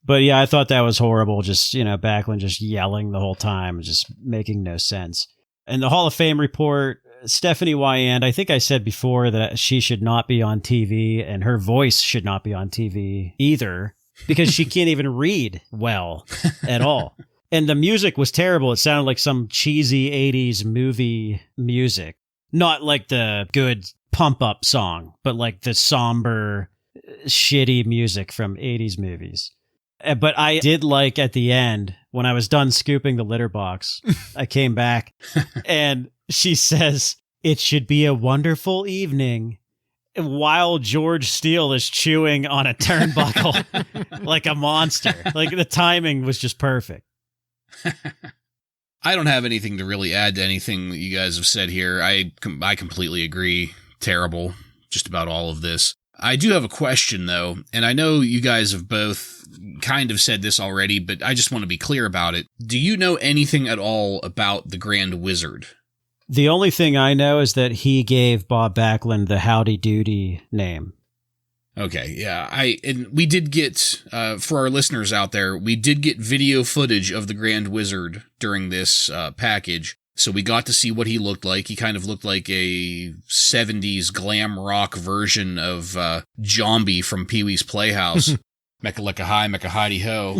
But yeah, I thought that was horrible. Just, Backlund just yelling the whole time, just making no sense. And the Hall of Fame report, Stephanie Wyand, I think I said before that she should not be on TV and her voice should not be on TV either because she can't even read well at all. And the music was terrible. It sounded like some cheesy 80s movie music. Not like the good pump-up song, but like the somber, shitty music from 80s movies. But I did like at the end, when I was done scooping the litter box, I came back and she says, "It should be a wonderful evening," while George Steele is chewing on a turnbuckle like a monster. Like the timing was just perfect. I don't have anything to really add to anything that you guys have said here. I completely agree. Terrible. Just about all of this. I do have a question, though, and I know you guys have both kind of said this already, but I just want to be clear about it. Do you know anything at all about the Grand Wizard? The only thing I know is that he gave Bob Backlund the Howdy Doody name. Okay, yeah. And we did get, for our listeners out there, we did get video footage of the Grand Wizard during this package. So we got to see what he looked like. He kind of looked like a 70s glam rock version of Zombie from Pee-wee's Playhouse. Mecca hi, mecca hidey ho.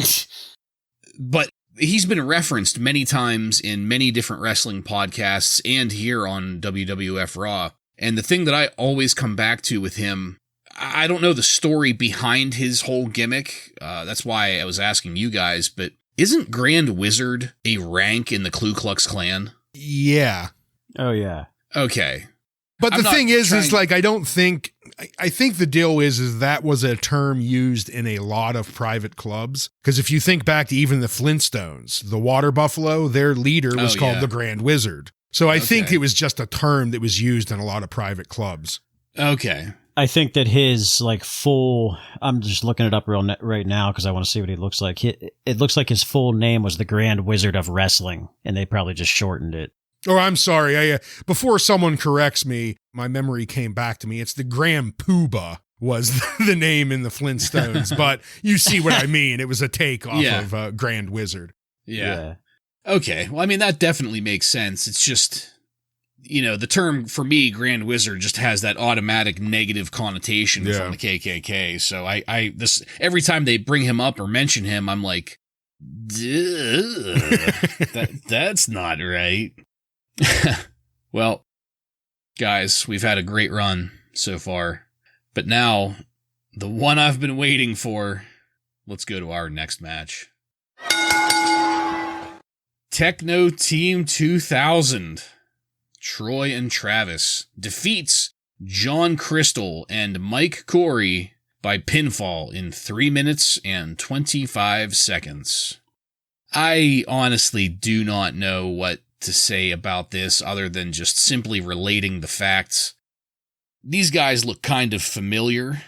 But he's been referenced many times in many different wrestling podcasts and here on WWF Raw. And the thing that I always come back to with him, I don't know the story behind his whole gimmick. That's why I was asking you guys, but isn't Grand Wizard a rank in the Ku Klux Klan? Yeah. Oh, yeah. Okay. But the thing is like, I think the deal is that was a term used in a lot of private clubs. Because if you think back to even the Flintstones, the Water Buffalo, their leader was called the Grand Wizard. So I think it was just a term that was used in a lot of private clubs. Okay. I think that his full, I'm just looking it up right now because I want to see what he looks like. It looks like his full name was the Grand Wizard of Wrestling, and they probably just shortened it. Oh, I'm sorry. Before someone corrects me, my memory came back to me. It's the Grand Poobah was the name in the Flintstones, but you see what I mean. It was a take off of Grand Wizard. Yeah. Okay. Well, I mean, that definitely makes sense. It's just... the term for me, Grand Wizard, just has that automatic negative connotation from the KKK. So this every time they bring him up or mention him, I'm like, that's not right. Well, guys, we've had a great run so far, but now the one I've been waiting for. Let's go to our next match. Techno Team 2000. Troy and Travis defeats John Crystal and Mike Corey by pinfall in 3 minutes and 25 seconds. I honestly do not know what to say about this other than just simply relating the facts. These guys look kind of familiar,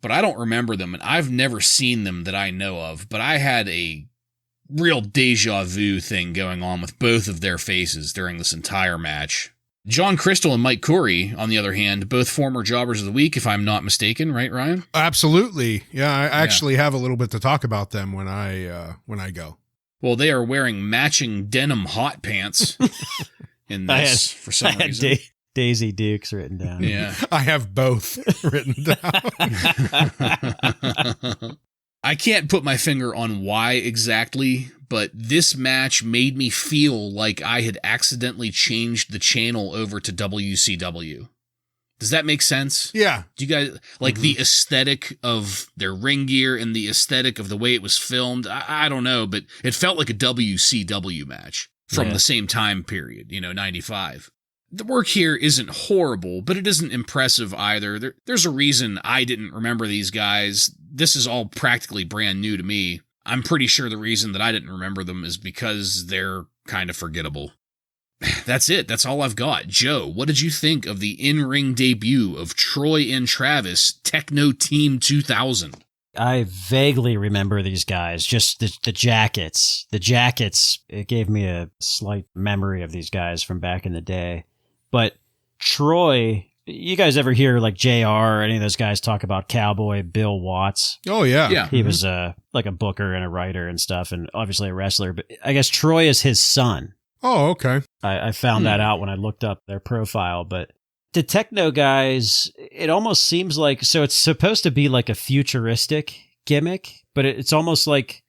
but I don't remember them, and I've never seen them that I know of, but I had a real deja vu thing going on with both of their faces during this entire match. John Crystal and Mike Corey, on the other hand, both former Jobbers of the Week, if I'm not mistaken, right, Ryan? Absolutely. Yeah, I actually have a little bit to talk about them when I go. Well, they are wearing matching denim hot pants in this for some reason. Daisy Dukes written down. Yeah. I have both written down. I can't put my finger on why exactly, but this match made me feel like I had accidentally changed the channel over to WCW. Does that make sense? Yeah. Do you guys like the aesthetic of their ring gear and the aesthetic of the way it was filmed? I don't know, but it felt like a WCW match from the same time period, 95. The work here isn't horrible, but it isn't impressive either. There's a reason I didn't remember these guys. This is all practically brand new to me. I'm pretty sure the reason that I didn't remember them is because they're kind of forgettable. That's it. That's all I've got. Joe, what did you think of the in-ring debut of Troy and Travis, Techno Team 2000? I vaguely remember these guys, just the jackets. The jackets, it gave me a slight memory of these guys from back in the day. But Troy, you guys ever hear like JR or any of those guys talk about Cowboy Bill Watts? Oh, yeah. Yeah. He was like a booker and a writer and stuff, and obviously a wrestler. But I guess Troy is his son. Oh, okay. I found that out when I looked up their profile. But the Techno guys, it almost seems like, so it's supposed to be like a futuristic gimmick, but it's almost like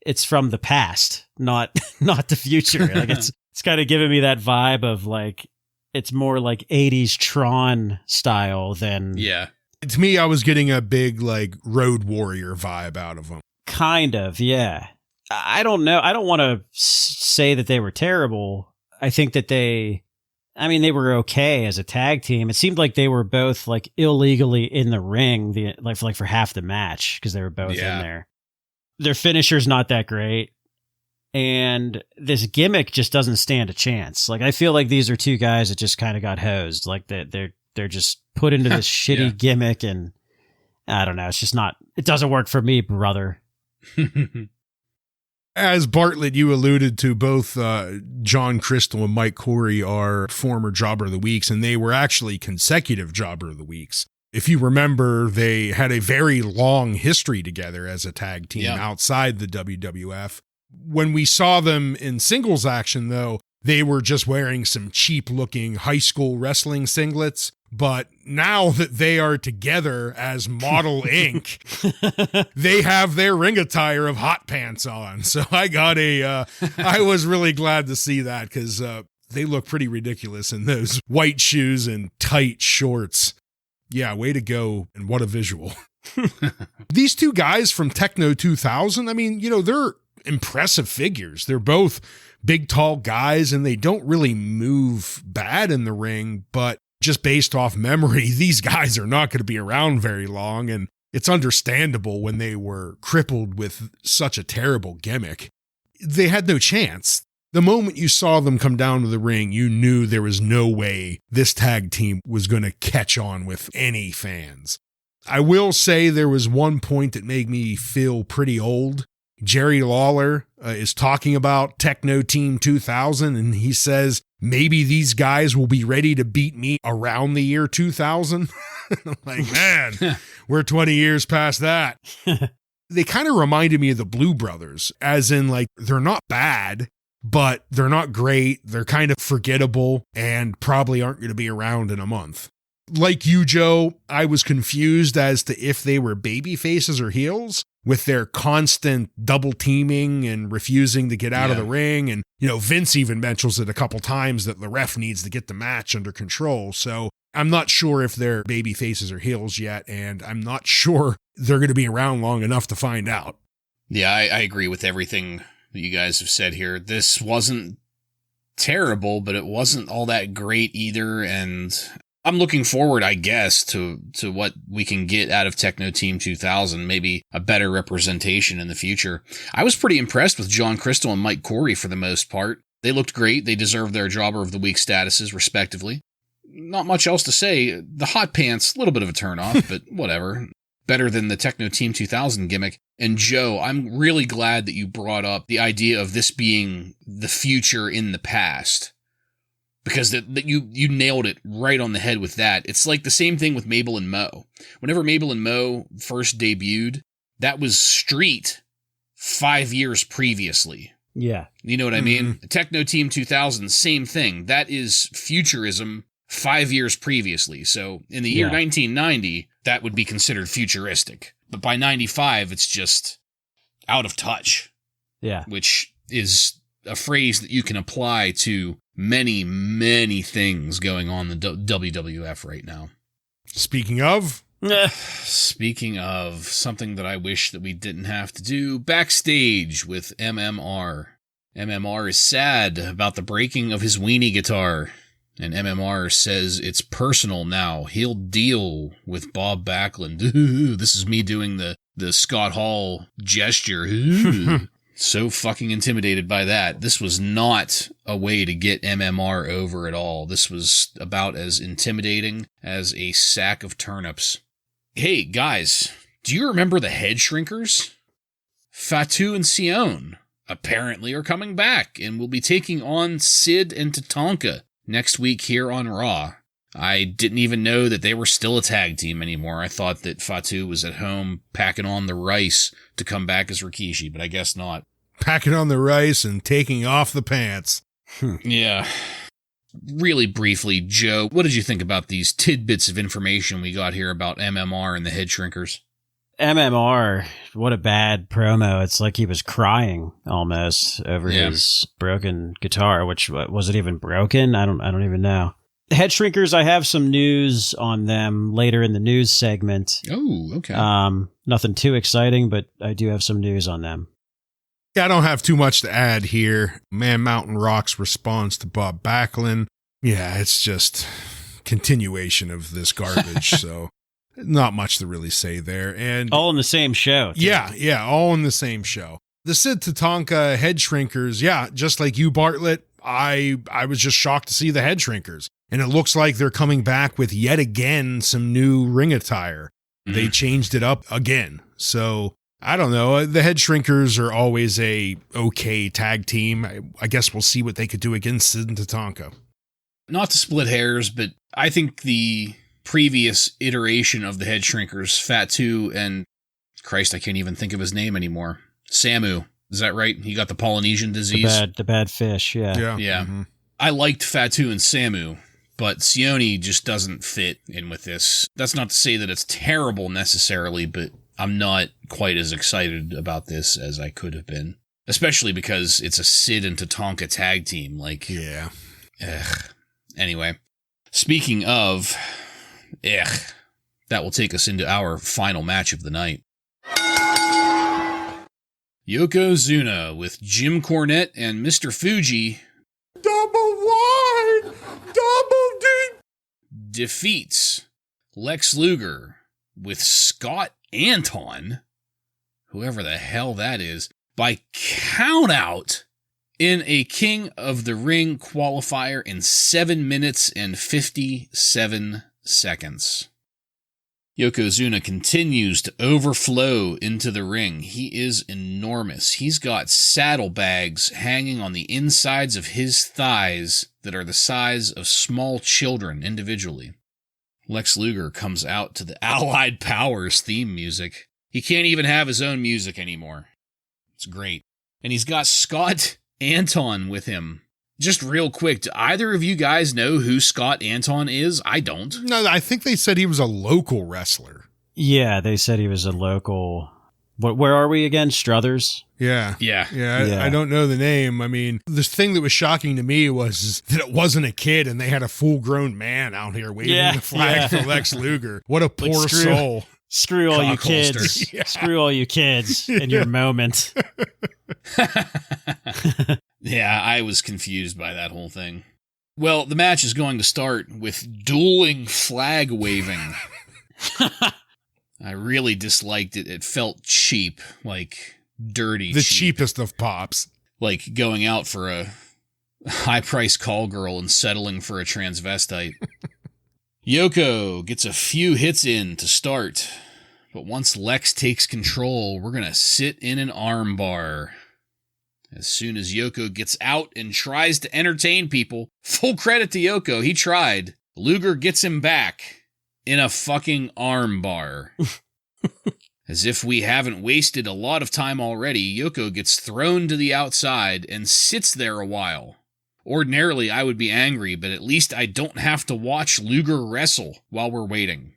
it's from the past, not the future. Like it's kind of giving me that vibe of like, it's more like 80s Tron style than... Yeah. To me, I was getting a big like Road Warrior vibe out of them. Kind of, yeah. I don't know. I don't want to say that they were terrible. I think that they were okay as a tag team. It seemed like they were both like illegally in the ring, like for half the match because they were both in there. Their finisher's not that great, and this gimmick just doesn't stand a chance. Like I feel like these are two guys that just kind of got hosed. Like they're just put into this shitty gimmick, and I don't know. It's just not. It doesn't work for me, brother. As Bartlett, you alluded to, both John Crystal and Mike Corey are former Jobber of the Weeks, and they were actually consecutive Jobber of the Weeks. If you remember, they had a very long history together as a tag team outside the WWF. When we saw them in singles action, though, they were just wearing some cheap-looking high school wrestling singlets. But now that they are together as Model Inc., they have their ring attire of hot pants on. So I was really glad to see that because they look pretty ridiculous in those white shoes and tight shorts. Yeah, way to go. And what a visual. These two guys from Techno 2000, they're impressive figures. They're both big, tall guys, and they don't really move bad in the ring, but just based off memory, these guys are not going to be around very long, and it's understandable when they were crippled with such a terrible gimmick. They had no chance. The moment you saw them come down to the ring, you knew there was no way this tag team was going to catch on with any fans. I will say there was one point that made me feel pretty old. Jerry Lawler is talking about Techno Team 2000, and he says, maybe these guys will be ready to beat me around the year 2000. Like, man, we're 20 years past that. They kind of reminded me of the Blue Brothers, as in, like, they're not bad, but they're not great. They're kind of forgettable and probably aren't going to be around in a month. Like you, Joe, I was confused as to if they were baby faces or heels, with their constant double teaming and refusing to get out of the ring. And, Vince even mentions it a couple times that the ref needs to get the match under control. So I'm not sure if they're baby faces or heels yet. And I'm not sure they're going to be around long enough to find out. Yeah, I agree with everything that you guys have said here. This wasn't terrible, but it wasn't all that great either. And I'm looking forward, I guess, to what we can get out of Techno Team 2000, maybe a better representation in the future. I was pretty impressed with John Crystal and Mike Corey for the most part. They looked great. They deserved their Jobber of the Week statuses, respectively. Not much else to say. The hot pants, a little bit of a turnoff, but whatever. Better than the Techno Team 2000 gimmick. And Joe, I'm really glad that you brought up the idea of this being the future in the past. Because you nailed it right on the head with that. It's like the same thing with Mabel and Mo. Whenever Mabel and Mo first debuted, that was Street 5 years previously. Yeah. You know what I mean? Techno Team 2000, same thing. That is futurism 5 years previously. So in the year 1990, that would be considered futuristic. But by 95, it's just out of touch. Yeah. Which is a phrase that you can apply to many, many things going on in the WWF right now. Speaking of something that I wish that we didn't have to do, backstage with MMR. MMR is sad about the breaking of his weenie guitar, and MMR says it's personal now. He'll deal with Bob Backlund. Ooh, this is me doing the Scott Hall gesture. Ooh. So fucking intimidated by that. This was not a way to get MMR over at all. This was about as intimidating as a sack of turnips. Hey, guys, do you remember the Head Shrinkers? Fatu and Sion apparently are coming back and will be taking on Sid and Tatanka next week here on Raw. I didn't even know that they were still a tag team anymore. I thought that Fatu was at home packing on the rice to come back as Rikishi, but I guess not. Packing on the rice and taking off the pants. Yeah. Really briefly, Joe, what did you think about these tidbits of information we got here about MMR and the Head Shrinkers? MMR, what a bad promo. It's like he was crying almost over his broken guitar, which was it even broken? I don't even know. The Head Shrinkers, I have some news on them later in the news segment. Oh, okay. Nothing too exciting, but I do have some news on them. Yeah, I don't have too much to add here. Man Mountain Rock's response to Bob Backlund. Yeah, it's just continuation of this garbage. So not much to really say there. And all in the same show. Too. Yeah, all in the same show. The Sid Tatanka Head Shrinkers, yeah, just like you, Bartlett, I was just shocked to see the Head Shrinkers. And it looks like they're coming back with yet again some new ring attire. They changed it up again. So I don't know. The Head Shrinkers are always a okay tag team. I guess we'll see what they could do against Sid and Tatanka. Not to split hairs, but I think the previous iteration of the Head Shrinkers, Fatu and, Christ, I can't even think of his name anymore. Samu. Is that right? He got the Polynesian disease? The bad fish, yeah. Yeah. Mm-hmm. I liked Fatu and Samu, but Sione just doesn't fit in with this. That's not to say that it's terrible necessarily, but I'm not quite as excited about this as I could have been. Especially because it's a Sid and Tatanka tag team. Yeah. Anyway, speaking of, that will take us into our final match of the night. Yokozuna with Jim Cornette and Mr. Fuji. Double wide! Double deep! Defeats Lex Luger with Scott Anton, whoever the hell that is, by count out in a King of the Ring qualifier in 7 minutes and 57 seconds. Yokozuna continues to overflow into the ring. He is enormous. He's got saddlebags hanging on the insides of his thighs that are the size of small children individually. Lex Luger comes out to the Allied Powers theme music. He can't even have his own music anymore. It's great. And he's got Scott Anton with him. Just real quick, do either of you guys know who Scott Anton is? I don't. No, I think they said he was a local wrestler. Yeah, they said he was a local. Where are we again? Struthers? Yeah. Yeah. I don't know the name. I mean, the thing that was shocking to me was that it wasn't a kid and they had a full-grown man out here waving the flag for Lex Luger. What a poor soul. Screw all you kids. Yeah. Screw all you kids in your moment. Yeah, I was confused by that whole thing. Well, the match is going to start with dueling flag waving. I really disliked it. It felt cheap, like dirty. The cheapest of pops. Like going out for a high-priced call girl and settling for a transvestite. Yoko gets a few hits in to start, but once Lex takes control, we're going to sit in an armbar. As soon as Yoko gets out and tries to entertain people, full credit to Yoko, he tried. Luger gets him back in a fucking arm bar. As if we haven't wasted a lot of time already, Yoko gets thrown to the outside and sits there a while. Ordinarily, I would be angry, but at least I don't have to watch Luger wrestle while we're waiting.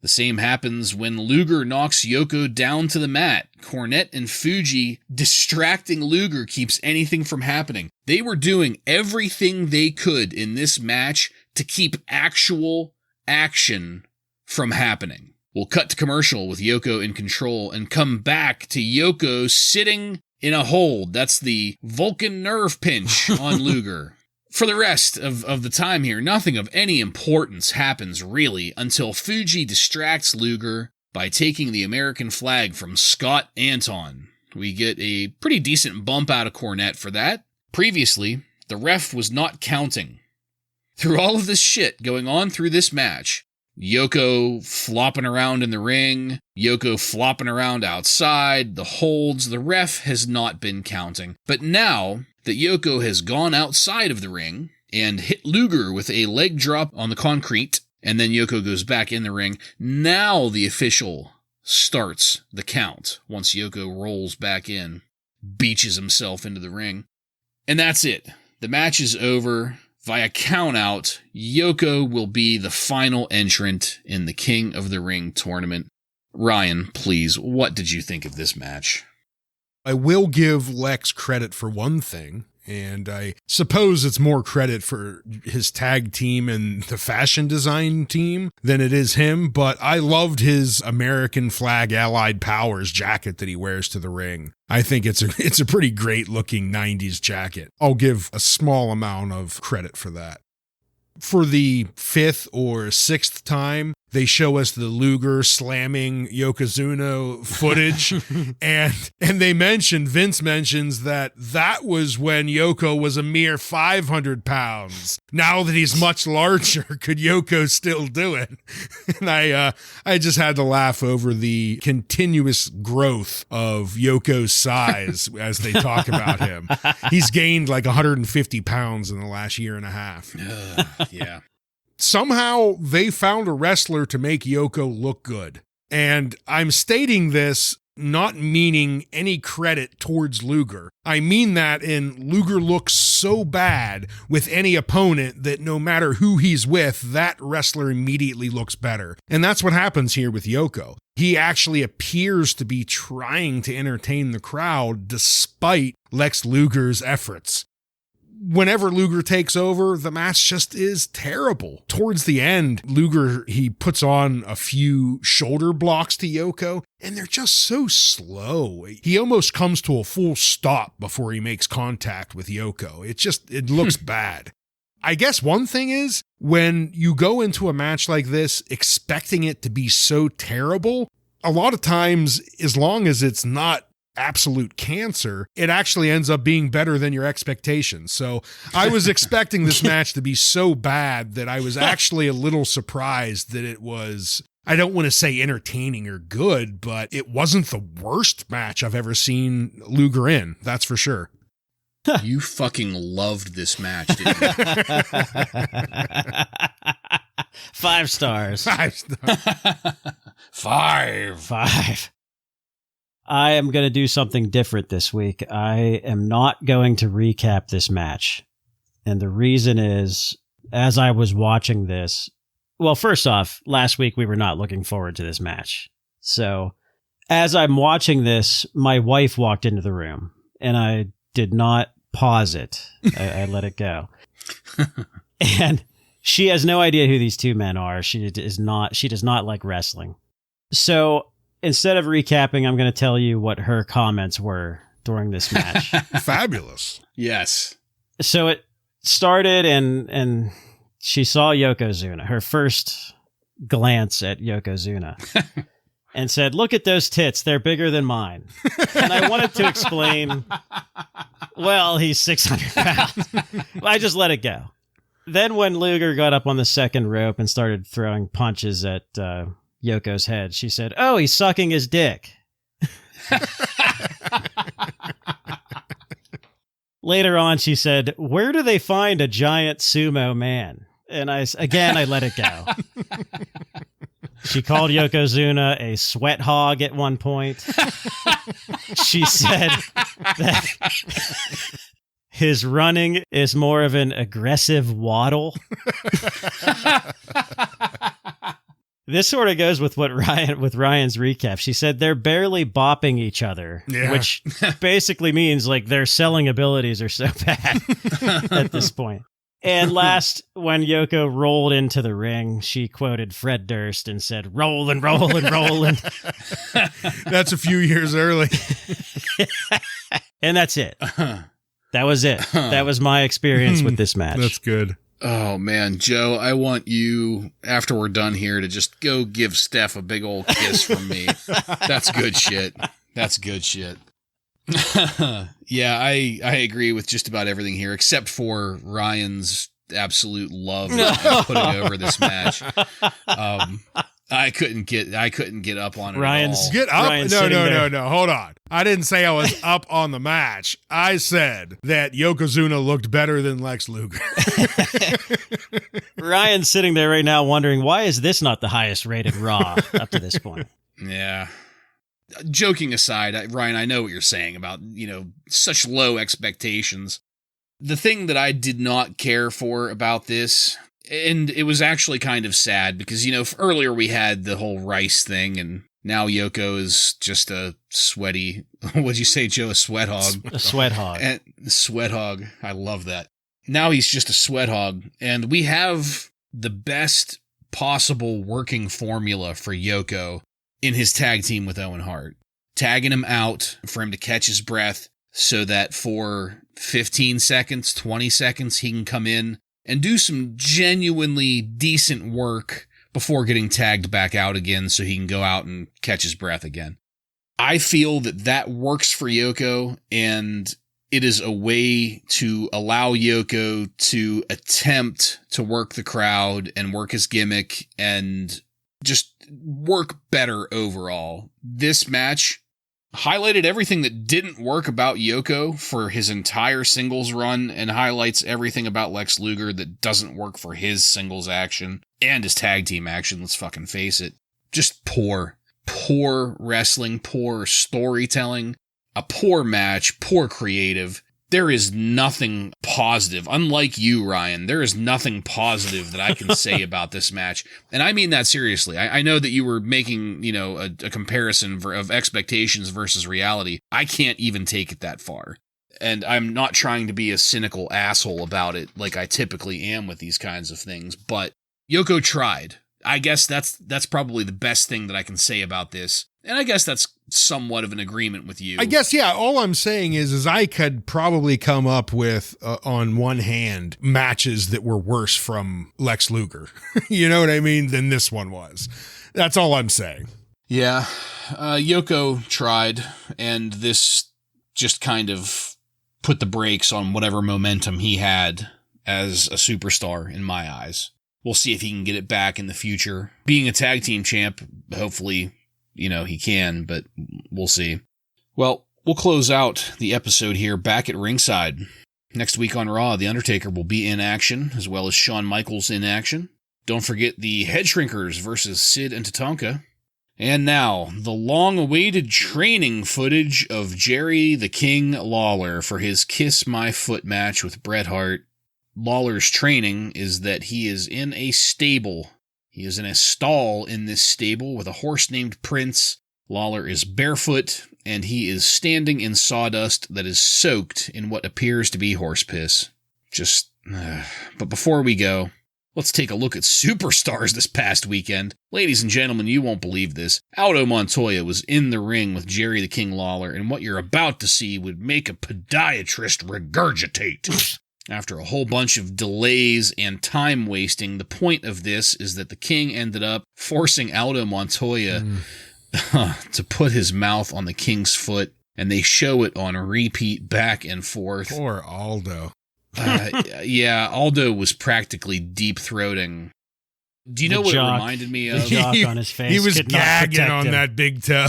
The same happens when Luger knocks Yoko down to the mat. Cornette and Fuji distracting Luger keeps anything from happening. They were doing everything they could in this match to keep actual action from happening. We'll cut to commercial with Yoko in control and come back to Yoko sitting in a hold. That's the Vulcan nerve pinch on Luger. For the rest of the time here, nothing of any importance happens really until Fuji distracts Luger by taking the American flag from Scott Anton. We get a pretty decent bump out of Cornette for that. Previously, the ref was not counting. Through all of this shit going on through this match, Yoko flopping around in the ring, Yoko flopping around outside, the holds, the ref has not been counting. But now that Yoko has gone outside of the ring and hit Luger with a leg drop on the concrete, and then Yoko goes back in the ring, now the official starts the count once Yoko rolls back in, beaches himself into the ring. And that's it. The match is over. Via countout, Yoko will be the final entrant in the King of the Ring tournament. Ryan, please, what did you think of this match? I will give Lex credit for one thing, and I suppose it's more credit for his tag team and the fashion design team than it is him, but I loved his American flag Allied Powers jacket that he wears to the ring. I think it's a pretty great looking 90s jacket. I'll give a small amount of credit for that. For the 5th or 6th time, they show us the Luger slamming Yokozuna footage, and Vince mentions that was when Yoko was a mere 500 pounds. Now that he's much larger, could Yoko still do it? And I just had to laugh over the continuous growth of Yoko's size as they talk about him. He's gained like 150 pounds in the last year and a half. Yeah. Somehow they found a wrestler to make Yoko look good. And I'm stating this not meaning any credit towards Luger. I mean that in Luger looks so bad with any opponent that no matter who he's with, that wrestler immediately looks better. And that's what happens here with Yoko. He actually appears to be trying to entertain the crowd despite Lex Luger's efforts. Whenever Luger takes over, the match just is terrible. Towards the end, Luger, he puts on a few shoulder blocks to Yoko, and they're just so slow. He almost comes to a full stop before he makes contact with Yoko. It looks bad. I guess one thing is, when you go into a match like this expecting it to be so terrible, a lot of times, as long as it's not absolute cancer, it actually ends up being better than your expectations. So I was expecting this match to be so bad that I was actually a little surprised that it was, I don't want to say entertaining or good, but it wasn't the worst match I've ever seen Luger in. That's for sure. You fucking loved this match, didn't you? 5 stars. 5 stars. 5. I am going to do something different this week. I am not going to recap this match. And the reason is, as I was watching this, well, first off, last week we were not looking forward to this match. So as I'm watching this, my wife walked into the room and I did not pause it. I let it go. And she has no idea who these two men are. She does not like wrestling. So instead of recapping, I'm going to tell you what her comments were during this match. Fabulous. Yes. So it started and she saw Yokozuna, her first glance at Yokozuna, and said, "Look at those tits. They're bigger than mine." And I wanted to explain, well, he's 600 pounds. I just let it go. Then when Luger got up on the second rope and started throwing punches at Yoko's head, she said, "Oh, he's sucking his dick." Later on, she said, "Where do they find a giant sumo man?" And I let it go. She called Yokozuna a sweat hog at one point. She said that his running is more of an aggressive waddle. This sort of goes with Ryan's recap. She said they're barely bopping each other, which basically means like their selling abilities are so bad at this point. And last, when Yoko rolled into the ring, she quoted Fred Durst and said, "Rollin', rollin', rollin'." That's a few years early. And that's it. That was it. That was my experience with this match. That's good. Oh, man, Joe, I want you, after we're done here, to just go give Steph a big old kiss from me. That's good shit. That's good shit. Yeah, I agree with just about everything here, except for Ryan's absolute love of putting over this match. I couldn't get up on it. Ryan's at all. Get up? Ryan's No. Hold on. I didn't say I was up on the match. I said that Yokozuna looked better than Lex Luger. Ryan's sitting there right now wondering, why is this not the highest rated Raw up to this point? Yeah. Joking aside, Ryan, I know what you're saying about, such low expectations. The thing that I did not care for about this, and it was actually kind of sad because, earlier we had the whole Rice thing, and now Yoko is just a sweaty, what'd you say, Joe? A sweat hog? A sweat hog. And sweat hog. I love that. Now he's just a sweat hog, and we have the best possible working formula for Yoko in his tag team with Owen Hart. Tagging him out for him to catch his breath so that for 15 seconds, 20 seconds, he can come in and do some genuinely decent work before getting tagged back out again so he can go out and catch his breath again. I feel that works for Yoko, and it is a way to allow Yoko to attempt to work the crowd and work his gimmick and just work better overall. This match highlighted everything that didn't work about Yoko for his entire singles run and highlights everything about Lex Luger that doesn't work for his singles action and his tag team action, let's fucking face it. Just poor wrestling, poor storytelling, a poor match, poor creative. There is nothing positive. Unlike you, Ryan, there is nothing positive that I can say about this match. And I mean that seriously. I know that you were making, a comparison of expectations versus reality. I can't even take it that far. And I'm not trying to be a cynical asshole about it like I typically am with these kinds of things. But Yoko tried. I guess that's probably the best thing that I can say about this. And I guess that's somewhat of an agreement with you. I guess, yeah, all I'm saying is I could probably come up with, on one hand, matches that were worse from Lex Luger. You know what I mean? Than this one was. That's all I'm saying. Yeah. Yoko tried, and this just kind of put the brakes on whatever momentum he had as a superstar in my eyes. We'll see if he can get it back in the future. Being a tag team champ, hopefully, he can, but we'll see. Well, we'll close out the episode here back at ringside. Next week on Raw, The Undertaker will be in action, as well as Shawn Michaels in action. Don't forget the Head Shrinkers versus Sid and Tatanka. And now, the long-awaited training footage of Jerry the King Lawler for his Kiss My Foot match with Bret Hart. Lawler's training is that he is in a stable. He is in a stall in this stable with a horse named Prince. Lawler is barefoot, and he is standing in sawdust that is soaked in what appears to be horse piss. But before we go, let's take a look at superstars this past weekend. Ladies and gentlemen, you won't believe this. Aldo Montoya was in the ring with Jerry the King Lawler, and what you're about to see would make a podiatrist regurgitate. After a whole bunch of delays and time wasting, the point of this is that the King ended up forcing Aldo Montoya to put his mouth on the King's foot, and they show it on repeat back and forth. Poor Aldo. Yeah, Aldo was practically deep-throating. Do you know what it reminded me of? The jock on his face. He was gagging on him. that big toe.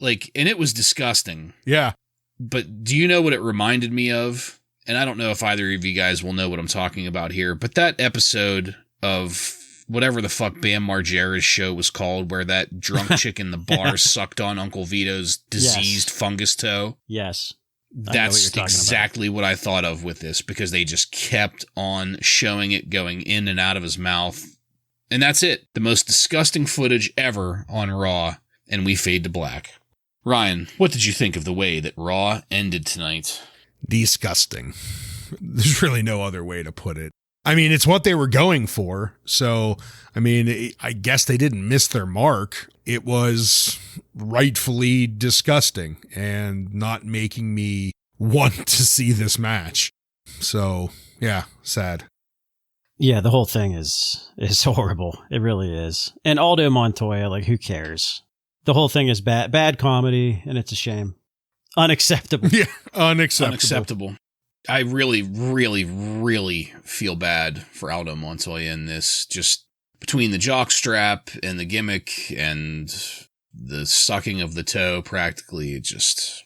And it was disgusting. Yeah. But do you know what it reminded me of? and I don't know if either of you guys will know what I'm talking about here, but that episode of whatever the fuck Bam Margera's show was called, where that drunk chick in the bar sucked on Uncle Vito's diseased fungus toe. Yes. That's exactly what I thought of with this, because they just kept on showing it going in and out of his mouth. And that's it. The most disgusting footage ever on Raw, and we fade to black. Ryan, what did you think of the way that Raw ended tonight? Disgusting. There's really no other way to put it. I mean, it's what they were going for. So, I mean, I guess they didn't miss their mark. It was rightfully disgusting and not making me want to see this match. So, yeah, sad. Yeah, the whole thing is horrible. It really is. And Aldo Montoya, like, who cares? The whole thing is bad comedy, and it's a shame. Unacceptable. Yeah, unacceptable. Unacceptable. I really, really, really feel bad for Aldo Montoya in this. Just between the jockstrap and the gimmick and the sucking of the toe, practically, just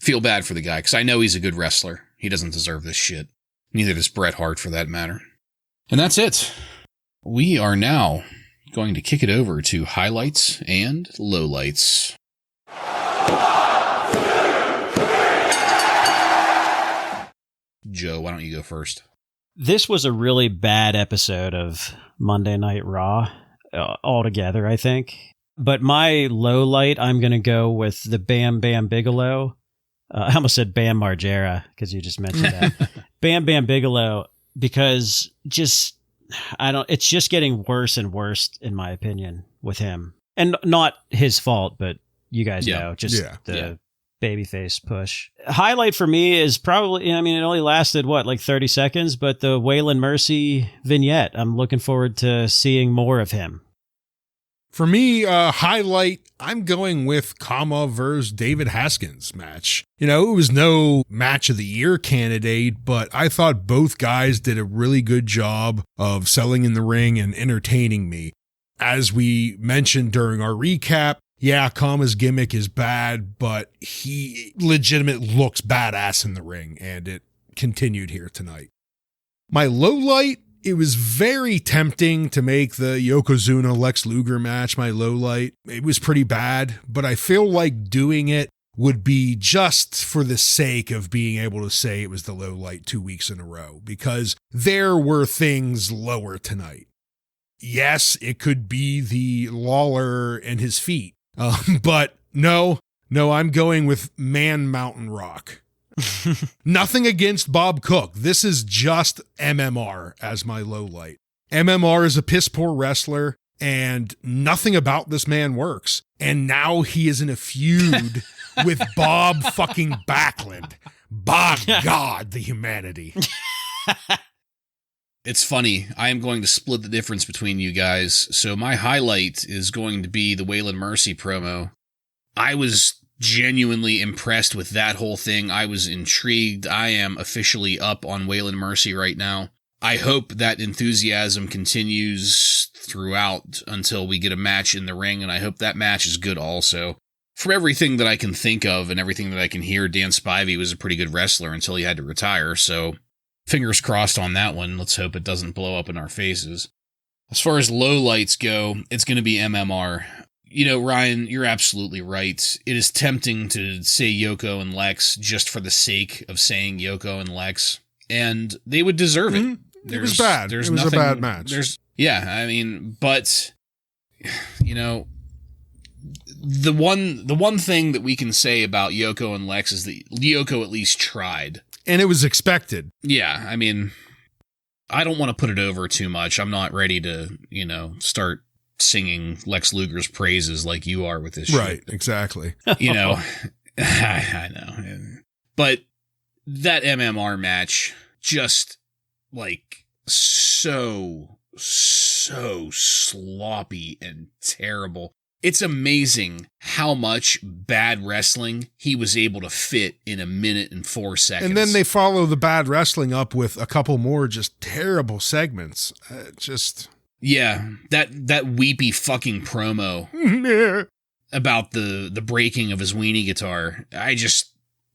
feel bad for the guy, because I know he's a good wrestler. He doesn't deserve this shit. Neither does Bret Hart, for that matter. And that's it. We are now going to kick it over to highlights and lowlights. Joe, why don't you go first? This was a really bad episode of Monday Night Raw altogether, I think. But my low light, I'm going to go with the Bam Bam Bigelow. I almost said Bam Margera, because you just mentioned that. Bam Bam Bigelow, because it's just getting worse and worse, in my opinion, with him. And not his fault, but you guys know, the babyface push. Highlight for me is probably, I mean, it only lasted, 30 seconds, but the Waylon Mercy vignette. I'm looking forward to seeing more of him. For me, highlight, I'm going with Kama versus David Haskins match. You know, it was no match of the year candidate, but I thought both guys did a really good job of selling in the ring and entertaining me. As we mentioned during our recap, yeah, Kama's gimmick is bad, but he legitimately looks badass in the ring, and it continued here tonight. My low light, it was very tempting to make the Yokozuna Lex Luger match my low light. It was pretty bad, but I feel like doing it would be just for the sake of being able to say it was the low light 2 weeks in a row, because there were things lower tonight. Yes, it could be the Lawler and his feet. But no, I'm going with Man Mountain Rock. Nothing against Bob Cook. This is just MMR as my low light. MMR is a piss poor wrestler, and nothing about this man works. And now he is in a feud with Bob fucking Backlund. By God, the humanity. It's funny. I am going to split the difference between you guys. So my highlight is going to be the Waylon Mercy promo. I was genuinely impressed with that whole thing. I was intrigued. I am officially up on Waylon Mercy right now. I hope that enthusiasm continues throughout until we get a match in the ring, and I hope that match is good also. For everything that I can think of and everything that I can hear, Dan Spivey was a pretty good wrestler until he had to retire, so fingers crossed on that one. Let's hope it doesn't blow up in our faces. As far as lowlights go, it's going to be MMR. You know, Ryan, you're absolutely right. It is tempting to say Yoko and Lex just for the sake of saying Yoko and Lex, and they would deserve it. Mm-hmm. It was bad. It was a bad match. But, you know, the one thing that we can say about Yoko and Lex is that Yoko at least tried. And it was expected. Yeah, I mean, I don't want to put it over too much. I'm not ready to, start singing Lex Luger's praises like you are with this shit. Right, exactly. I know. But that MMR match, just, so sloppy and terrible. It's amazing how much bad wrestling he was able to fit in 1 minute and 4 seconds. And then they follow the bad wrestling up with a couple more just terrible segments. Yeah, that weepy fucking promo about the breaking of his weenie guitar.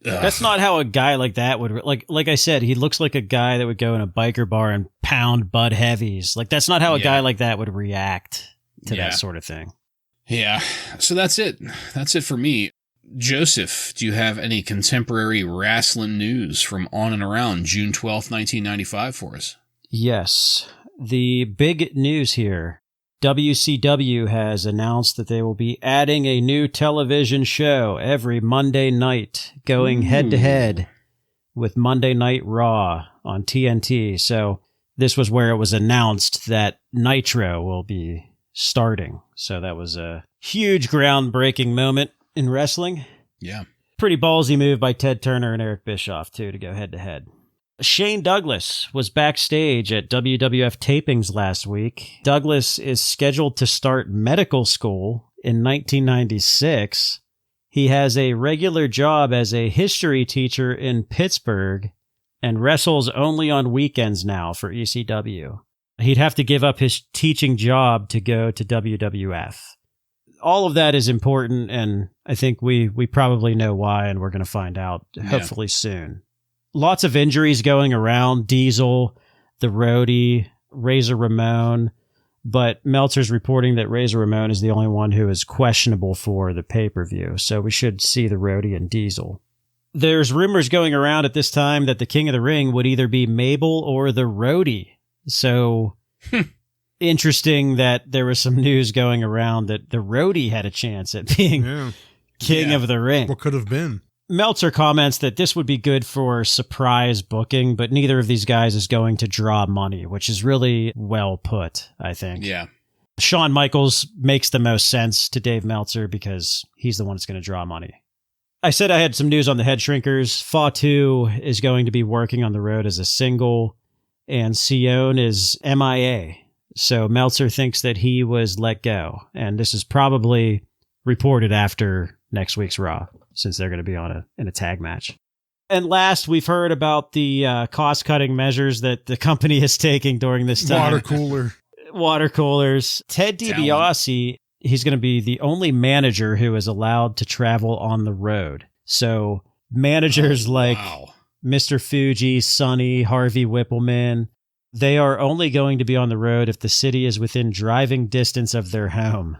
That's not how a guy like that would like I said, he looks like a guy that would go in a biker bar and pound Bud Heavies. Like that's not how a guy like that would react to that sort of thing. Yeah. So that's it. That's it for me. Joseph, do you have any contemporary wrestling news from on and around June 12th, 1995 for us? Yes. The big news here. WCW has announced that they will be adding a new television show every Monday night, going head-to-head with Monday Night Raw on TNT. So this was where it was announced that Nitro will be starting. So that was a huge groundbreaking moment in wrestling. Yeah. Pretty ballsy move by Ted Turner and Eric Bischoff, too, to go head-to-head. Shane Douglas was backstage at WWF tapings last week. Douglas is scheduled to start medical school in 1996. He has a regular job as a history teacher in Pittsburgh and wrestles only on weekends now for ECW. He'd have to give up his teaching job to go to WWF. All of that is important, and I think we probably know why, and we're going to find out hopefully soon. Lots of injuries going around. Diesel, the Roadie, Razor Ramon. But Meltzer's reporting that Razor Ramon is the only one who is questionable for the pay-per-view. So we should see the Roadie and Diesel. There's rumors going around at this time that the King of the Ring would either be Mabel or the Roadie. So interesting that there was some news going around that the Roadie had a chance at being King of the Ring. What could have been? Meltzer comments that this would be good for surprise booking, but neither of these guys is going to draw money, which is really well put, I think. Yeah. Shawn Michaels makes the most sense to Dave Meltzer because he's the one that's going to draw money. I said I had some news on the Head Shrinkers. Fatu is going to be working on the road as a single, and Sion is MIA. So Meltzer thinks that he was let go, and this is probably reported after next week's Raw, since they're going to be in a tag match. And last, we've heard about the cost-cutting measures that the company is taking during this time. Water coolers. Ted DiBiase, he's going to be the only manager who is allowed to travel on the road. So managers like Mr. Fuji, Sonny, Harvey Whippleman, they are only going to be on the road if the city is within driving distance of their home.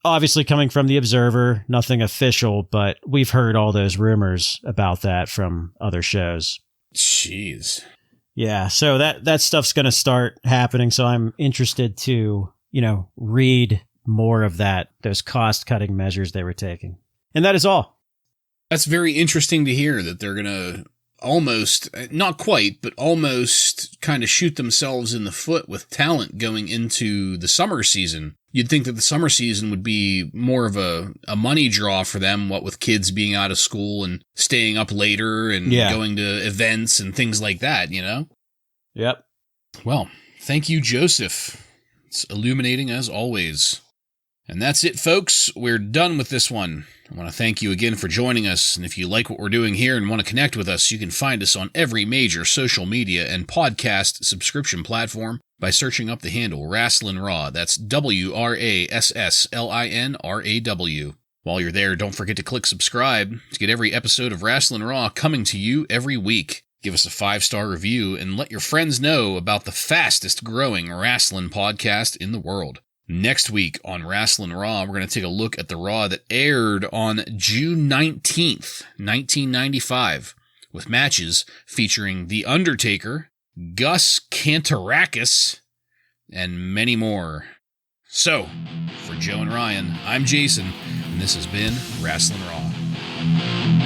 Obviously coming from the Observer, nothing official, but we've heard all those rumors about that from other shows. Jeez. Yeah, so that stuff's going to start happening, so I'm interested to, read more of that, those cost-cutting measures they were taking. And that is all. That's very interesting to hear that they're going to almost, not quite, but almost kind of shoot themselves in the foot with talent going into the summer season. You'd think that the summer season would be more of a money draw for them, what with kids being out of school and staying up later and going to events and things like that, Yep. Well, thank you, Joseph. It's illuminating as always. And that's it, folks. We're done with this one. I want to thank you again for joining us, and if you like what we're doing here and want to connect with us, you can find us on every major social media and podcast subscription platform by searching up the handle Wrasslin Raw. That's WRASSLINRAW. While you're there, don't forget to click subscribe to get every episode of Wrasslin Raw coming to you every week. Give us a 5-star review and let your friends know about the fastest growing wrestling podcast in the world. Next week on Wrasslin Raw, we're going to take a look at the Raw that aired on June 19th, 1995, with matches featuring The Undertaker, Gus Kantarakis, and many more. So, for Joe and Ryan, I'm Jason, and this has been Wrasslin Raw.